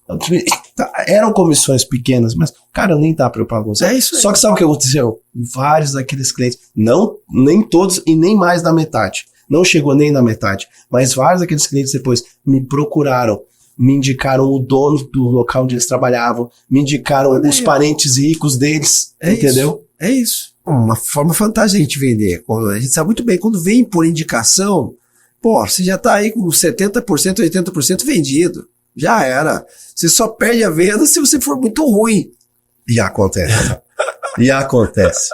Eram comissões pequenas, mas, cara, eu nem tá preocupado com você. É isso aí. Só que sabe o que aconteceu? Vários daqueles clientes, não, nem todos e nem mais da metade. Não chegou nem na metade, mas vários daqueles clientes depois me procuraram, me indicaram o dono do local onde eles trabalhavam, me indicaram os parentes ricos deles, entendeu? É isso. Uma forma fantástica de a gente vender. A gente sabe muito bem, quando vem por indicação, pô, você já tá aí com 70%, 80% vendido. Já era. Você só perde a venda se você for muito ruim. E acontece. E acontece.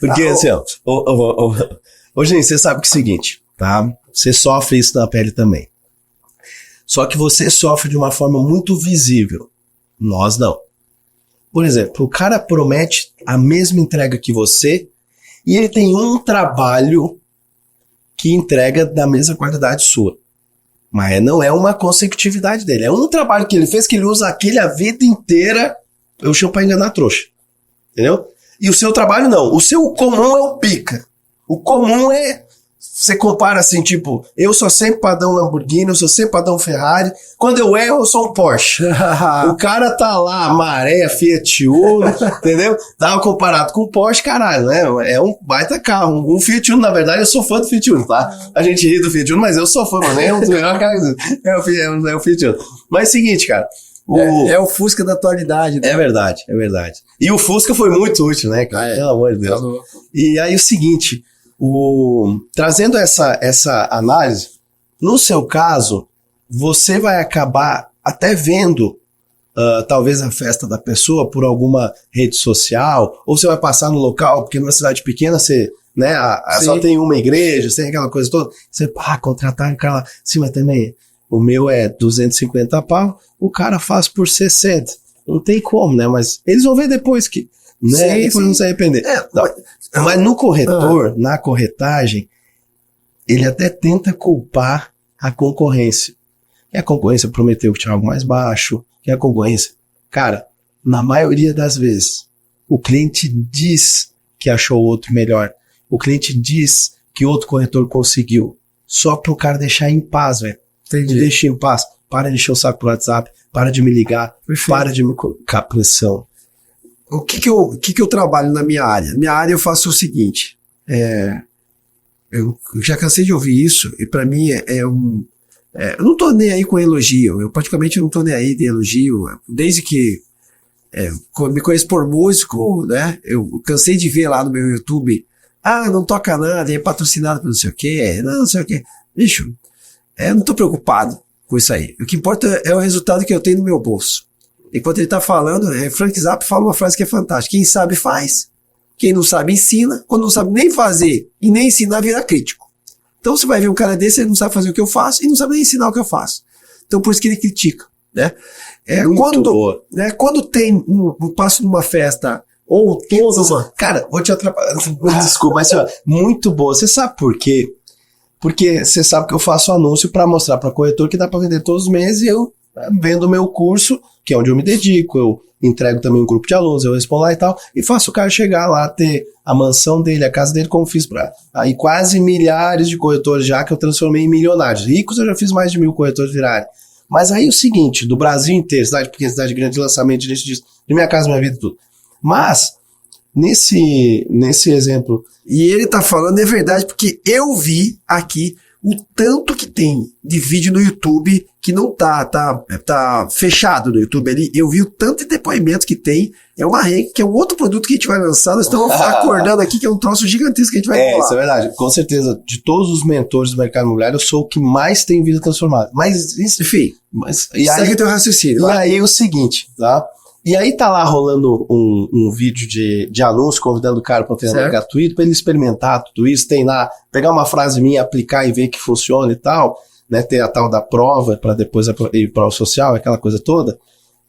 Porque, assim, ó, gente, você sabe que é o seguinte, tá? Você sofre isso na pele também. Só que você sofre de uma forma muito visível. Nós não. Por exemplo, o cara promete a mesma entrega que você e ele tem um trabalho que entrega da mesma qualidade sua. Mas não é uma consecutividade dele. É um trabalho que ele fez que ele usa aquele a vida inteira. Eu chamo pra enganar a trouxa. Entendeu? E o seu trabalho não. O seu comum é o pica. O comum é... Você compara assim, tipo, eu sou sempre padrão Lamborghini, eu sou sempre padrão Ferrari. Quando eu erro, eu sou um Porsche. O cara tá lá, maré, Fiat Uno, entendeu? Tava comparado com o Porsche, caralho, né? É um baita carro. Um Fiat Uno, na verdade, eu sou fã do Fiat Uno, tá? A gente ri do Fiat Uno, mas eu sou fã, mano. É o Fiat Uno. Mas é o seguinte, cara. É o Fusca da atualidade, né? É verdade, é verdade. E o Fusca foi muito útil, né, cara? Pelo amor de Deus. E aí o seguinte... Trazendo essa análise, no seu caso, você vai acabar até vendo talvez a festa da pessoa por alguma rede social, ou você vai passar no local, porque numa cidade pequena você, né, só tem uma igreja, você tem aquela coisa toda, você, contratar um cara lá, sim, mas também, o meu é 250 pau, o cara faz por 60, não tem como, né, mas eles vão ver depois que, né, depois não se arrepender. Mas no corretor, na corretagem, ele até tenta culpar a concorrência. E a concorrência prometeu que tinha algo mais baixo, que a concorrência... Cara, na maioria das vezes, o cliente diz que achou outro melhor. O cliente diz que outro corretor conseguiu. Só pro cara deixar em paz, velho. Me deixa em paz. Para de encher o saco pro WhatsApp. Para de me ligar. Perfeito. Para de me colocar pressão. O que eu trabalho na minha área? Minha área eu faço o seguinte, eu já cansei de ouvir isso, e para mim eu não tô nem aí com elogio, eu praticamente não tô nem aí de elogio, desde que me conheço por músico, né, eu cansei de ver lá no meu YouTube, não toca nada, é patrocinado por não sei o quê, não sei o quê, bicho, eu não tô preocupado com isso aí, o que importa é o resultado que eu tenho no meu bolso. Enquanto ele tá falando, Frank Zappa fala uma frase que é fantástica. Quem sabe faz, quem não sabe ensina, quando não sabe nem fazer e nem ensinar vira crítico. Então você vai ver um cara desse, ele não sabe fazer o que eu faço e não sabe nem ensinar o que eu faço. Então por isso que ele critica, né? Quando tem um passo numa festa ou toda uma... Cara, vou te atrapalhar, desculpa, mas muito boa. Você sabe por quê? Porque você sabe que eu faço anúncio para mostrar para corretor que dá para vender todos os meses e eu vendo o meu curso, que é onde eu me dedico, eu entrego também um grupo de alunos, eu respondo lá e tal, e faço o cara chegar lá, ter a mansão dele, a casa dele, como fiz para aí quase milhares de corretores já que eu transformei em milionários. Ricos eu já fiz mais de 1.000 corretores virarem. Mas aí o seguinte, do Brasil inteiro, cidade pequena, cidade grande, de lançamento, de minha casa, minha vida, tudo. Mas, nesse exemplo... E ele tá falando, é verdade, porque eu vi aqui o tanto que tem de vídeo no YouTube que não tá fechado no YouTube ali. Eu vi o tanto de depoimentos que tem. É uma rede, que é um outro produto que a gente vai lançar. Nós estamos acordando aqui que é um troço gigantesco que a gente vai falar. Isso é verdade. Com certeza, de todos os mentores do mercado imobiliário, eu sou o que mais tem vida transformada. Mas, isso, enfim. Segue teu raciocínio. E aí o seguinte, tá? E aí tá lá rolando um vídeo de anúncio convidando o cara para um treinamento gratuito para ele experimentar tudo isso, tem lá, pegar uma frase minha, aplicar e ver que funciona e tal, né, ter a tal da prova para depois ir para o social, aquela coisa toda.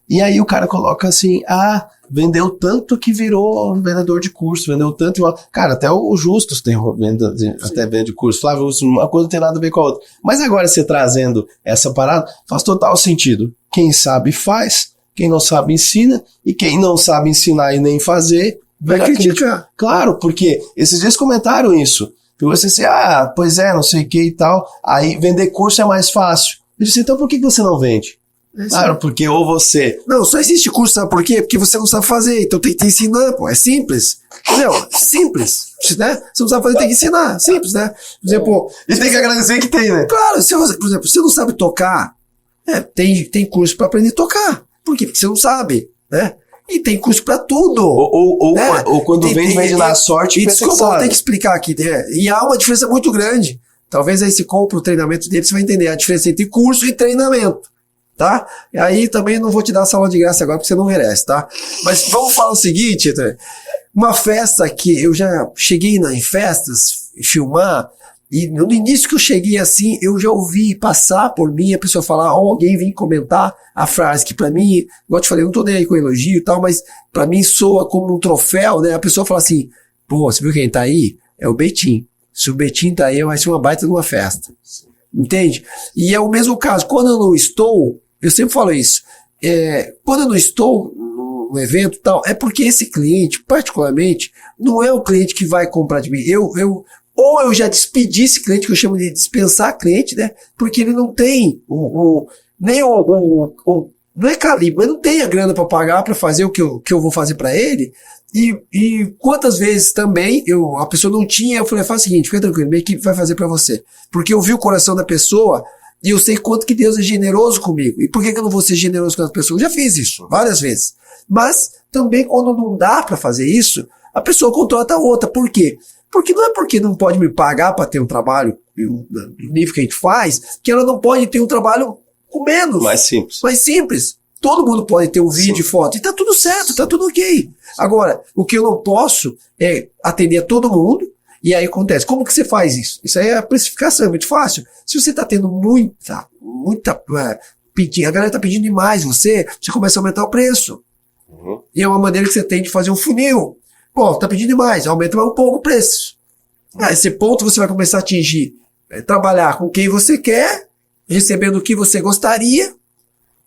E aí o cara coloca assim, vendeu tanto que virou um vendedor de curso, vendeu tanto... Cara, até o Justus tem vende curso, Flávio, uma coisa não tem nada a ver com a outra. Mas agora você trazendo essa parada, faz total sentido. Quem sabe faz, quem não sabe ensina, e quem não sabe ensinar e nem fazer, vai criticar. Claro, porque esses dias comentaram isso. E você assim, pois é, não sei o que e tal. Aí vender curso é mais fácil. Eu disse, então por que você não vende? Claro, porque ou você... Não, só existe curso, sabe por quê? Porque você não sabe fazer, então tem que te ensinar, pô, é simples. Entendeu? Simples, né? Você não sabe fazer, tem que ensinar, simples, né? Por exemplo... E tem que agradecer que tem, né? Claro, se você, por exemplo, você não sabe tocar, tem curso pra aprender a tocar. Por quê? Porque você não sabe, né? E tem curso pra tudo. Ou quando vende na sorte, e desculpa, eu tenho que explicar aqui, né? E há uma diferença muito grande. Talvez aí você compre o treinamento dele, você vai entender a diferença entre curso e treinamento. Tá? E aí também não vou te dar sala de graça agora porque você não merece, tá? Mas vamos falar o seguinte, uma festa que eu já cheguei em festas, filmar, e no início que eu cheguei assim, eu já ouvi passar por mim a pessoa falar, ou alguém vir comentar a frase que pra mim, igual eu te falei, eu não tô nem aí com elogio e tal, mas pra mim soa como um troféu, né? A pessoa fala assim, pô, você viu quem tá aí? É o Betinho. Se o Betinho tá aí, vai ser uma baita de uma festa. Entende? E é o mesmo caso, quando eu não estou, eu sempre falo isso, quando eu não estou no evento e tal, é porque esse cliente, particularmente, não é o cliente que vai comprar de mim. Ou eu já despedi esse cliente, que eu chamo de dispensar cliente, né? Porque ele não tem não é calibre, mas não tem a grana para pagar para fazer o que eu vou fazer para ele. E quantas vezes também a pessoa não tinha, eu falei, faz o seguinte, fica tranquilo, minha equipe vai fazer para você. Porque eu vi o coração da pessoa e eu sei quanto que Deus é generoso comigo. E por que eu não vou ser generoso com as pessoas? Eu já fiz isso várias vezes. Mas também quando não dá para fazer isso, a pessoa contrata outra. Por quê? Porque não é porque não pode me pagar para ter um trabalho do nível que a gente faz, que ela não pode ter um trabalho com menos. Mais simples. Mais simples. Todo mundo pode ter um vídeo e foto. E tá tudo certo, tá tudo ok. Agora, o que eu não posso é atender a todo mundo. E aí acontece. Como que você faz isso? Isso aí é a precificação, é muito fácil. Se você tá tendo muita pedindo, a galera tá pedindo demais você começa a aumentar o preço. Uhum. E é uma maneira que você tem de fazer um funil. Pô, tá pedindo demais, aumenta mais um pouco o preço. A esse ponto você vai começar a atingir, trabalhar com quem você quer, recebendo o que você gostaria,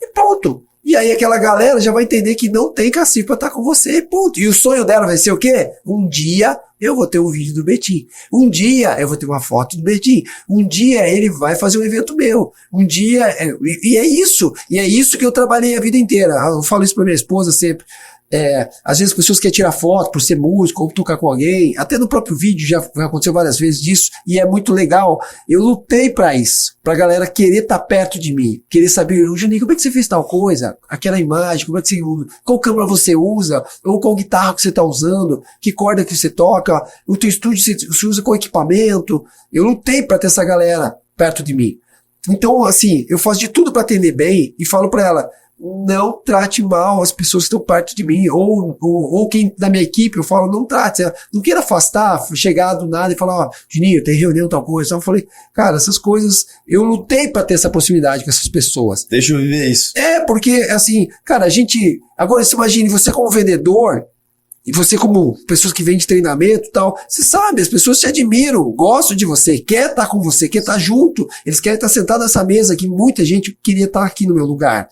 e ponto. E aí aquela galera já vai entender que não tem cacife pra estar com você, e ponto. E o sonho dela vai ser o quê? Um dia eu vou ter um vídeo do Betinho. Um dia eu vou ter uma foto do Betinho. Um dia ele vai fazer um evento meu. Um dia... E é isso. E é isso que eu trabalhei a vida inteira. Eu falo isso pra minha esposa sempre. Às vezes as pessoas querem tirar foto por ser músico ou tocar com alguém, até no próprio vídeo já aconteceu várias vezes disso, e é muito legal. Eu lutei pra isso, pra galera querer estar perto de mim, querer saber, Juninho, como é que você fez tal coisa? Aquela imagem, como é que você usa? Qual câmera você usa? Ou qual guitarra que você tá usando? Que corda que você toca? O teu estúdio você usa qual equipamento? Eu lutei pra ter essa galera perto de mim. Então, assim, eu faço de tudo pra atender bem e falo pra ela, não trate mal as pessoas que estão perto de mim, ou quem da minha equipe, eu falo, não trate, não queira afastar, chegar do nada e falar, ó, Juninho, tem reunião, tal coisa. Então eu falei, cara, essas coisas, eu lutei pra ter essa proximidade com essas pessoas. Deixa eu viver isso. Porque, assim, cara, agora você imagine, você como vendedor, e você como pessoas que vendem treinamento e tal, você sabe, as pessoas te admiram, gostam de você, quer estar com você, quer estar junto, eles querem estar sentado nessa mesa que muita gente queria estar aqui no meu lugar.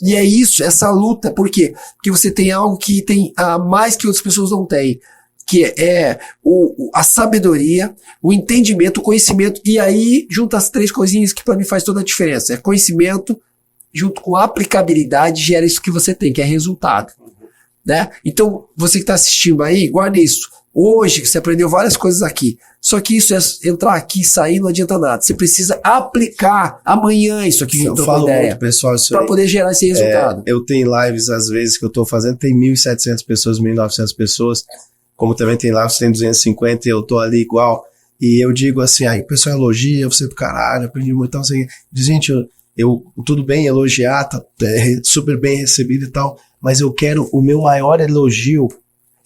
E é isso, essa luta, por quê? Porque você tem algo que tem a mais que outras pessoas não têm, que é a sabedoria, o entendimento, o conhecimento, e aí junta as três coisinhas que para mim faz toda a diferença, é conhecimento, junto com aplicabilidade, gera isso que você tem, que é resultado, né? Então, você que está assistindo aí, guarda isso. Hoje, você aprendeu várias coisas aqui. Só que isso entrar aqui e sair não adianta nada. Você precisa aplicar amanhã isso aqui. Eu falo muito, pessoal, isso para poder gerar esse resultado. Eu tenho lives, às vezes, que eu tô fazendo, tem 1.700 pessoas, 1.900 pessoas. Como também tem lives, tem 250 e eu tô ali igual. E eu digo assim, aí o pessoal elogia, você do caralho, aprendi muito. Então, assim, diz, gente, eu tudo bem elogiar, tá super bem recebido e tal, mas eu quero, o meu maior elogio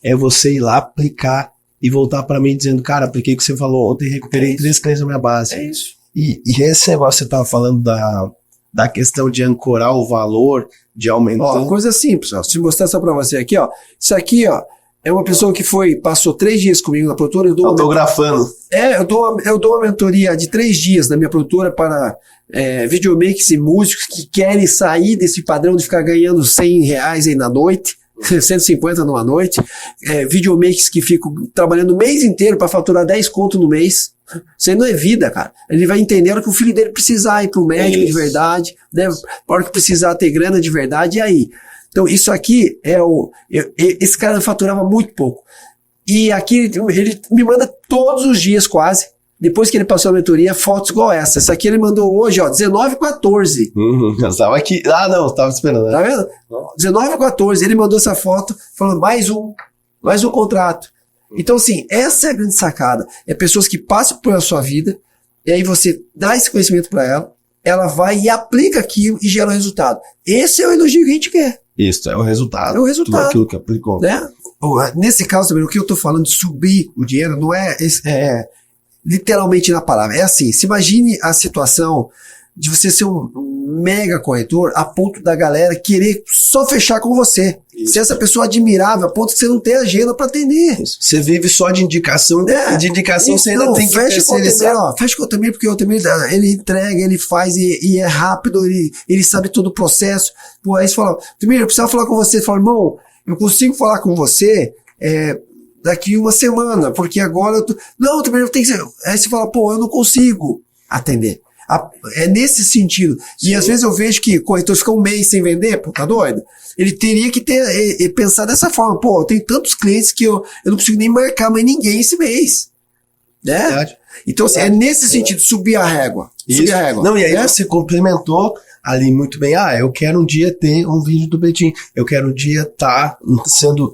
é você ir lá aplicar e voltar pra mim dizendo, cara, apliquei o que você falou ontem, recuperei 3 clientes na minha base. É isso. E esse negócio que você tava falando da questão de ancorar o valor, de aumentar. Ó, coisa simples, ó. Se eu mostrar só pra você aqui, ó. Isso aqui, ó, é uma pessoa que passou 3 dias comigo na produtora. Autografando. Eu dou uma mentoria de 3 dias na minha produtora para videomakers e músicos que querem sair desse padrão de ficar ganhando R$100 aí na noite. 150 numa noite, videomakers que ficam trabalhando o mês inteiro para faturar 10 conto no mês, Isso aí não é vida, cara. Ele vai entender a hora que o filho dele precisar ir pro médico de verdade, né? A hora que precisar ter grana de verdade, e aí? Então, isso aqui esse cara faturava muito pouco. E aqui, ele me manda todos os dias quase, depois que ele passou a mentoria, fotos igual essa. Essa aqui ele mandou hoje, ó, 19h14. Eu tava aqui. Ah, não, tava esperando. Né? Tá vendo? 19h14, ele mandou essa foto, falando mais um contrato. Então, assim, essa é a grande sacada. É pessoas que passam pela sua vida, e aí você dá esse conhecimento para ela vai e aplica aquilo e gera um resultado. Esse é o elogio que a gente quer. Isso, é o resultado. É o resultado. Tudo aquilo que aplicou. Né? Nesse caso também, o que eu tô falando de subir o dinheiro não é literalmente na palavra. É assim, se imagine a situação de você ser um mega corretor a ponto da galera querer só fechar com você. Isso. Ser essa pessoa admirável a ponto que você não tem agenda para atender. Isso. Você vive só de indicação, e de indicação isso, você ainda tem que terceirizar. Fecha com o Altemir, porque o Altemir, ele entrega, ele faz e é rápido, ele sabe todo o processo. Pô, aí você fala, Altemir, eu precisava falar com você. Você fala, irmão, eu consigo falar com você daqui uma semana, porque agora eu tô... Não, Altemir, eu tenho que ser... Aí você fala, pô, eu não consigo atender. É nesse sentido. Sim. E às vezes eu vejo que o corretor fica um mês sem vender, pô, tá doido? Ele teria que pensar dessa forma. Pô, eu tenho tantos clientes que eu não consigo nem marcar mais ninguém esse mês. Né? Verdade. Então, assim, é nesse sentido, subir a régua. Subir a régua. Não, e aí você complementou ali muito bem. Eu quero um dia ter um vídeo do Betinho. Eu quero um dia estar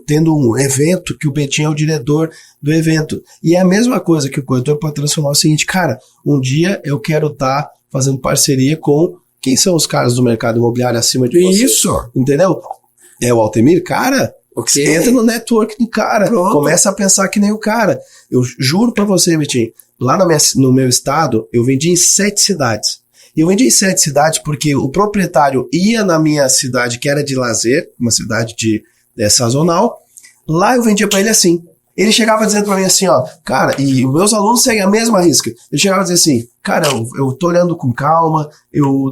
tendo um evento que o Betinho é o diretor do evento. E é a mesma coisa que o corretor pode transformar o seguinte, cara, um dia eu quero estar fazendo parceria com quem são os caras do mercado imobiliário acima de você. Isso. Entendeu? É o Altemir, cara, okay. Entra no network do cara, pronto. Começa a pensar que nem o cara. Eu juro pra você, Betinho, lá no meu estado, eu vendi em 7 cidades. E eu vendi em 7 cidades porque o proprietário ia na minha cidade, que era de lazer, uma cidade sazonal. Lá eu vendia pra ele assim. Ele chegava dizendo pra mim assim, ó, cara, e os meus alunos seguem a mesma risca. Ele chegava a dizer assim, cara, eu tô olhando com calma,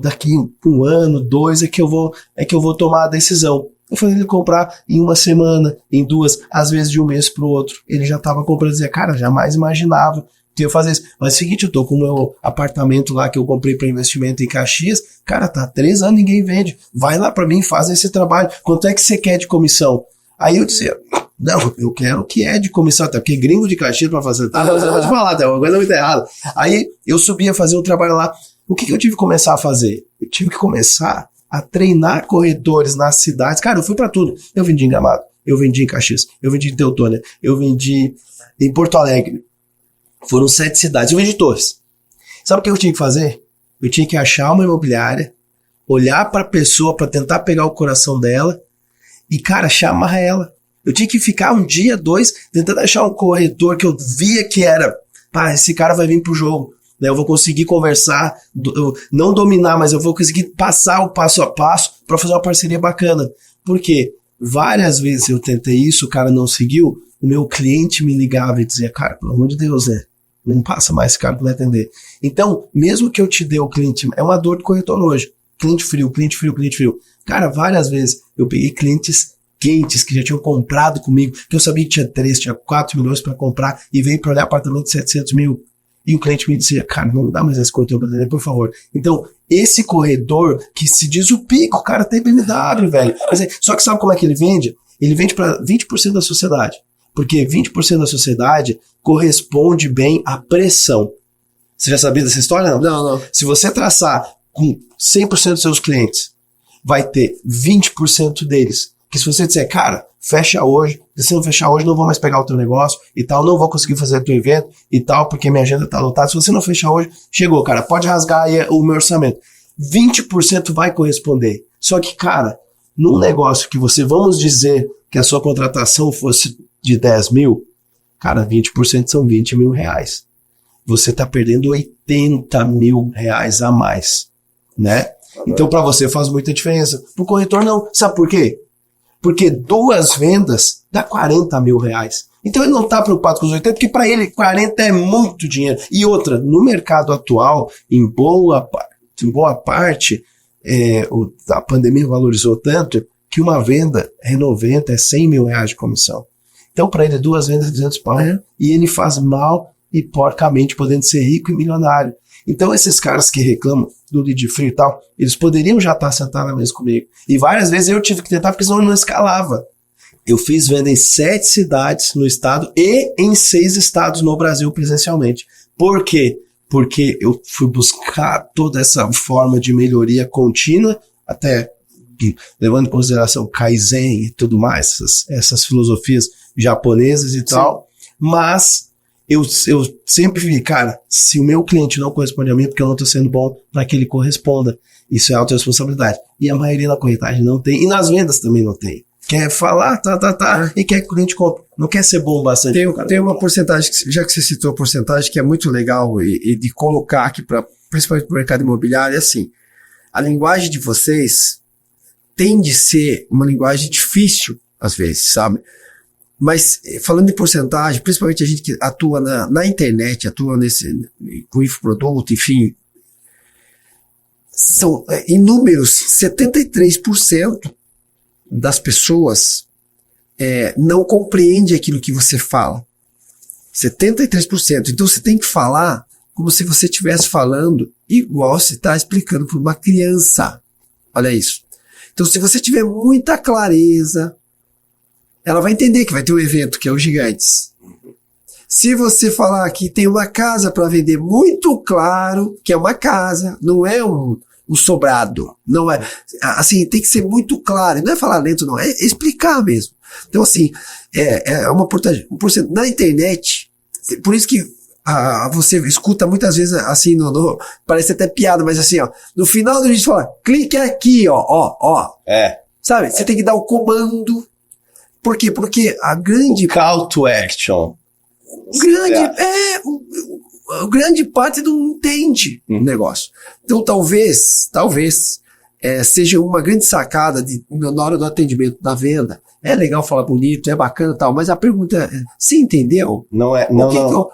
daqui 1 ano, 2, é que eu vou tomar a decisão. Eu falei ele comprar em 1 semana, em 2, às vezes de um mês pro outro. Ele já tava comprando e dizia, cara, jamais imaginava que eu ia fazer isso. Mas é o seguinte, eu tô com o meu apartamento lá que eu comprei para investimento em Caxias, cara, tá 3 anos, ninguém vende. Vai lá pra mim, faz esse trabalho. Quanto é que você quer de comissão? Aí eu dizia, não, eu quero o que é de comissão, até porque gringo de Caxias pra fazer, vou te falar, tá uma coisa muito errada. Aí eu subi a fazer um trabalho lá. O que eu tive que começar a fazer? Eu tive que começar a treinar corretores nas cidades. Cara, eu fui pra tudo. Eu vendi em Gramado, eu vendi em Caxias, eu vendi em Teutônia, eu vendi em Porto Alegre. Foram 7 cidades, eu vendi Torres. Sabe o que eu tinha que fazer? Eu tinha que achar uma imobiliária, olhar pra pessoa pra tentar pegar o coração dela e, cara, chamar ela. Eu tinha que ficar 1 dia, 2, tentando achar um corretor que eu via que era, pá, esse cara vai vir pro jogo. Né? Eu vou conseguir conversar, não dominar, mas eu vou conseguir passar o passo a passo para fazer uma parceria bacana. Por quê? Várias vezes eu tentei isso, o cara não seguiu, o meu cliente me ligava e dizia, cara, pelo amor de Deus, né? Não passa mais, esse cara não vai atender. Então, mesmo que eu te dê o cliente, é uma dor de corretor hoje. Cliente frio, cliente frio, cliente frio. Cara, várias vezes eu peguei clientes quentes que já tinham comprado comigo, que eu sabia que tinha 3, tinha 4 milhões para comprar e veio para olhar apartamento de 700 mil. E o cliente me dizia, cara, não dá mais esse corretor para atender, por favor. Então, esse corredor que se diz o pico, o cara tem BMW, velho. Só que sabe como é que ele vende? Ele vende para 20% da sociedade. Porque 20% da sociedade corresponde bem à pressão. Você já sabia dessa história, não? Não. Se você traçar com 100% dos seus clientes, vai ter 20% deles. Que se você disser, cara, fecha hoje, se não fechar hoje, não vou mais pegar o teu negócio e tal, não vou conseguir fazer o teu evento e tal, porque minha agenda tá lotada. Se você não fechar hoje, chegou, cara, pode rasgar aí o meu orçamento. 20% vai corresponder. Só que, cara, num negócio que vamos dizer que a sua contratação fosse de 10 mil, cara, 20% são 20 mil reais. Você tá perdendo 80 mil reais a mais, né? Então, para você faz muita diferença. Pro corretor, não. Sabe por quê? Porque 2 vendas dá 40 mil reais. Então ele não está preocupado com os 80, porque para ele 40 é muito dinheiro. E outra, no mercado atual, em boa parte, a pandemia valorizou tanto que uma venda é 90, é 100 mil reais de comissão. Então para ele 2 vendas é 200 pau e ele faz mal e porcamente podendo ser rico e milionário. Então esses caras que reclamam do lead free e tal, eles poderiam já estar sentados na mesa comigo. E várias vezes eu tive que tentar, porque senão eu não escalava. Eu fiz venda em 7 cidades no estado e em 6 estados no Brasil presencialmente. Por quê? Porque eu fui buscar toda essa forma de melhoria contínua, até levando em consideração Kaizen e tudo mais, essas filosofias japonesas e tal, mas eu sempre vi, cara, se o meu cliente não corresponde a mim, porque eu não estou sendo bom para que ele corresponda, isso é autorresponsabilidade. E a maioria da corretagem não tem, e nas vendas também não tem. Quer falar, e quer que o cliente compre. Não quer ser bom bastante. Tem uma porcentagem, já que você citou a porcentagem, que é muito legal e de colocar aqui, principalmente para o mercado imobiliário, é assim, a linguagem de vocês tende a ser uma linguagem difícil, às vezes, sabe? Mas, falando de porcentagem, principalmente a gente que atua na internet, atua com infoproduto, enfim, são, em números, 73% das pessoas não compreende aquilo que você fala. 73%. Então você tem que falar como se você estivesse falando igual você está explicando para uma criança. Olha isso. Então se você tiver muita clareza, ela vai entender que vai ter um evento, que é o Gigantes. Se você falar que tem uma casa para vender muito claro, que é uma casa, não é um sobrado, não é, assim, tem que ser muito claro, não é falar lento, não, é explicar mesmo. Então, assim, é uma porcentagem, na internet, por isso que você escuta muitas vezes, assim, parece até piada, mas assim, ó, no final do vídeo fala, clique aqui, ó. Sabe, você tem que dar o comando. Por quê? Porque a call to action. Grande parte não entende o negócio. Então, talvez, seja uma grande sacada na hora do atendimento, da venda. É legal falar bonito, é bacana e tal, mas a pergunta é, você entendeu? Não.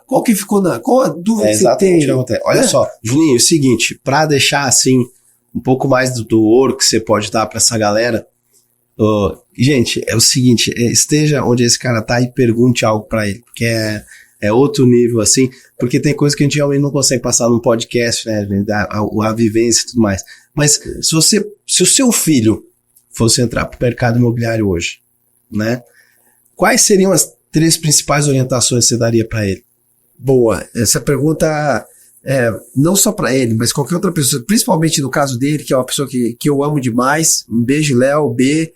Qual que ficou qual a dúvida que você tem? Olha só, Juninho, é o seguinte, para deixar assim, um pouco mais do ouro que você pode dar para essa galera, gente, é o seguinte, esteja onde esse cara tá e pergunte algo para ele, porque é outro nível, assim, porque tem coisa que a gente realmente não consegue passar num podcast, né, a vivência e tudo mais. Mas se o seu filho fosse entrar pro mercado imobiliário hoje, né, quais seriam as 3 principais orientações que você daria para ele? Boa, essa pergunta não só para ele, mas qualquer outra pessoa, principalmente no caso dele, que é uma pessoa que eu amo demais. Um beijo, Léo, B.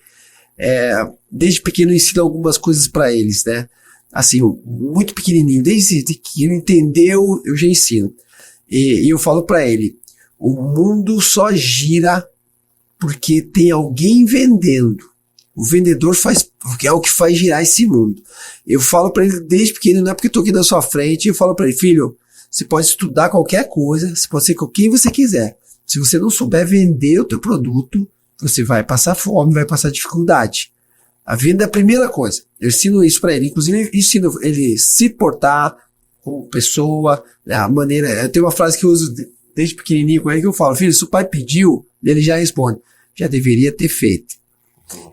Desde pequeno eu ensino algumas coisas para eles, né? Assim, muito pequenininho, desde que ele entendeu, eu já ensino. E eu falo para ele, o mundo só gira porque tem alguém vendendo. O vendedor é o que faz girar esse mundo. Eu falo para ele desde pequeno, não é porque eu tô aqui na sua frente, eu falo para ele, filho, você pode estudar qualquer coisa, você pode ser com quem você quiser. Se você não souber vender o teu produto, você vai passar fome, vai passar dificuldade. A venda é a primeira coisa. Eu ensino isso para ele. Inclusive, eu ensino ele se portar como pessoa, a maneira. Eu tenho uma frase que eu uso desde pequenininho com ele que eu falo, filho, se o pai pediu, ele já responde, já deveria ter feito.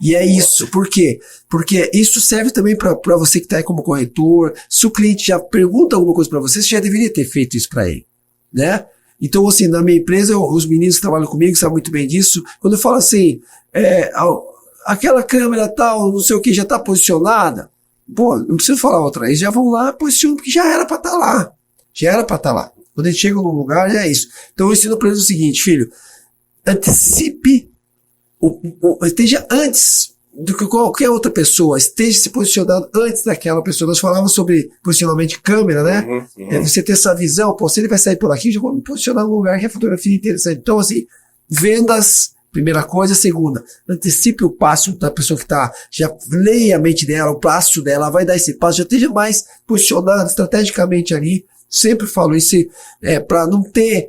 E é isso. Por quê? Porque isso serve também para você que está aí como corretor. Se o cliente já pergunta alguma coisa para você, você já deveria ter feito isso para ele, né? Então, assim, na minha empresa, os meninos que trabalham comigo sabem muito bem disso. Quando eu falo assim, aquela câmera tal, não sei o que, já está posicionada, pô, não preciso falar outra, eles já vão lá, posicionam, porque já era para estar lá. Já era para estar lá. Quando eles chegam num lugar, já é isso. Então, eu ensino para eles o seguinte, filho, antecipe, esteja antes do que qualquer outra pessoa, esteja se posicionando antes daquela pessoa. Nós falávamos sobre posicionamento de câmera, né? Você ter essa visão, pô, se ele vai sair por aqui, já vou me posicionar num lugar que a fotografia é interessante. Então, assim, vendas, primeira coisa. Segunda, antecipe o passo da pessoa que está, já leia a mente dela, o passo dela, vai dar esse passo, já esteja mais posicionado estrategicamente ali. Sempre falo isso, para não ter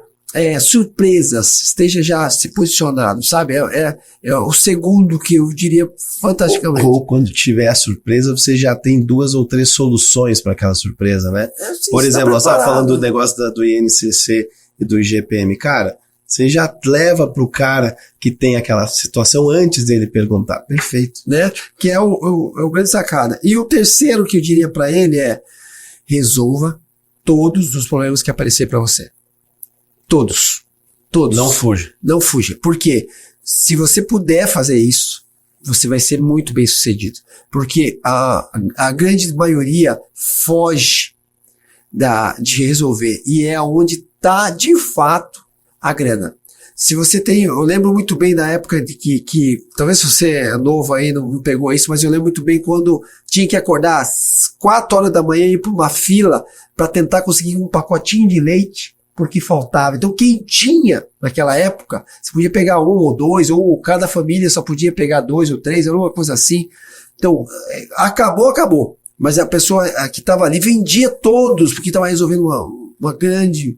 surpresas, esteja já se posicionado, sabe? É o segundo que eu diria fantasticamente. Ou quando tiver a surpresa, você já tem 2 ou 3 soluções para aquela surpresa, né? Por exemplo, nós estávamos falando do negócio do INCC e do IGPM. Cara, você já leva para o cara que tem aquela situação antes dele perguntar. Perfeito. Né? Que é o grande sacada. E o terceiro que eu diria para ele é: resolva todos os problemas que aparecer para você. Todos. Todos. Não fuja. Não fuja. Porque se você puder fazer isso, você vai ser muito bem sucedido. Porque a grande maioria foge de resolver. E é onde está, de fato, a grana. Se você tem... Eu lembro muito bem da época de que talvez você é novo aí, não pegou isso, mas eu lembro muito bem quando tinha que acordar às 4 horas da manhã e ir para uma fila para tentar conseguir um pacotinho de leite, porque faltava. Então, quem tinha naquela época, você podia pegar 1 ou 2, ou cada família só podia pegar 2 ou 3, era uma coisa assim. Então, acabou. Mas a pessoa que estava ali vendia todos, porque estava resolvendo uma grande...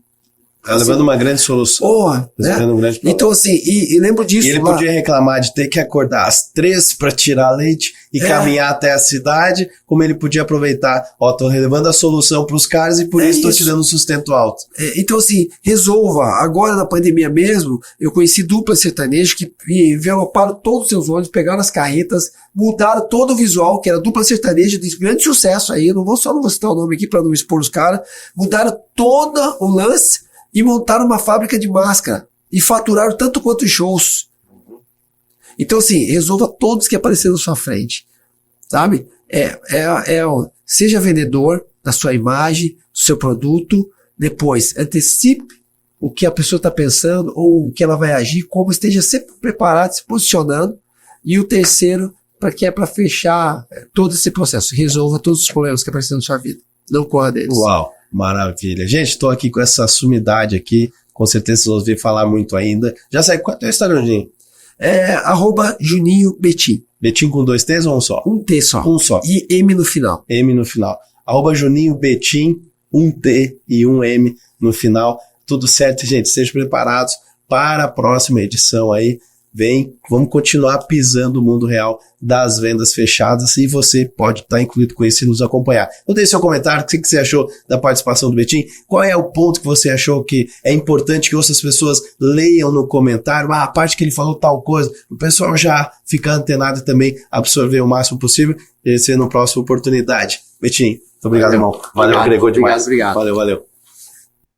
levando uma grande solução. Né? Um grande então, assim, e lembro disso. E ele podia reclamar de ter que acordar às 3 para tirar leite e caminhar até a cidade, como ele podia aproveitar. Tô levando a solução para os caras e por isso estou te dando um sustento alto. Então, assim, resolva. Agora, na pandemia mesmo, eu conheci duplas sertanejas que enveloparam todos os seus ônibus, pegaram as carretas, mudaram todo o visual, que era dupla sertaneja de grande sucesso aí. Eu não vou citar o nome aqui para não expor os caras. Mudaram todo o lance e montaram uma fábrica de máscara e faturaram tanto quanto os shows. Então, assim, resolva todos que apareceram na sua frente, sabe? Seja vendedor da sua imagem, do seu produto, depois antecipe o que a pessoa está pensando ou o que ela vai agir, como esteja sempre preparado, se posicionando. E o terceiro, para fechar todo esse processo, resolva todos os problemas que apareceram na sua vida. Não corra deles. Uau! Maravilha. Gente, estou aqui com essa sumidade aqui. Com certeza vocês vão ouvir falar muito ainda. Já segue. Qual é o teu Instagram, Juninho? @Juninho Betim. Betim com 2 T's ou um só? Um T só. Um só. E M no final. M no final. @Juninho Betim, um T e um M no final. Tudo certo, gente. Sejam preparados para a próxima edição aí. Vamos continuar pisando o mundo real das vendas fechadas e você pode estar incluído com isso e nos acompanhar. Então deixe seu comentário, o que você achou da participação do Betim, qual é o ponto que você achou que é importante que outras pessoas leiam no comentário, a parte que ele falou tal coisa, o pessoal já ficar antenado e também absorver o máximo possível e ser na próxima oportunidade. Betim, muito obrigado, irmão. Valeu, agregou demais. Obrigado. Valeu.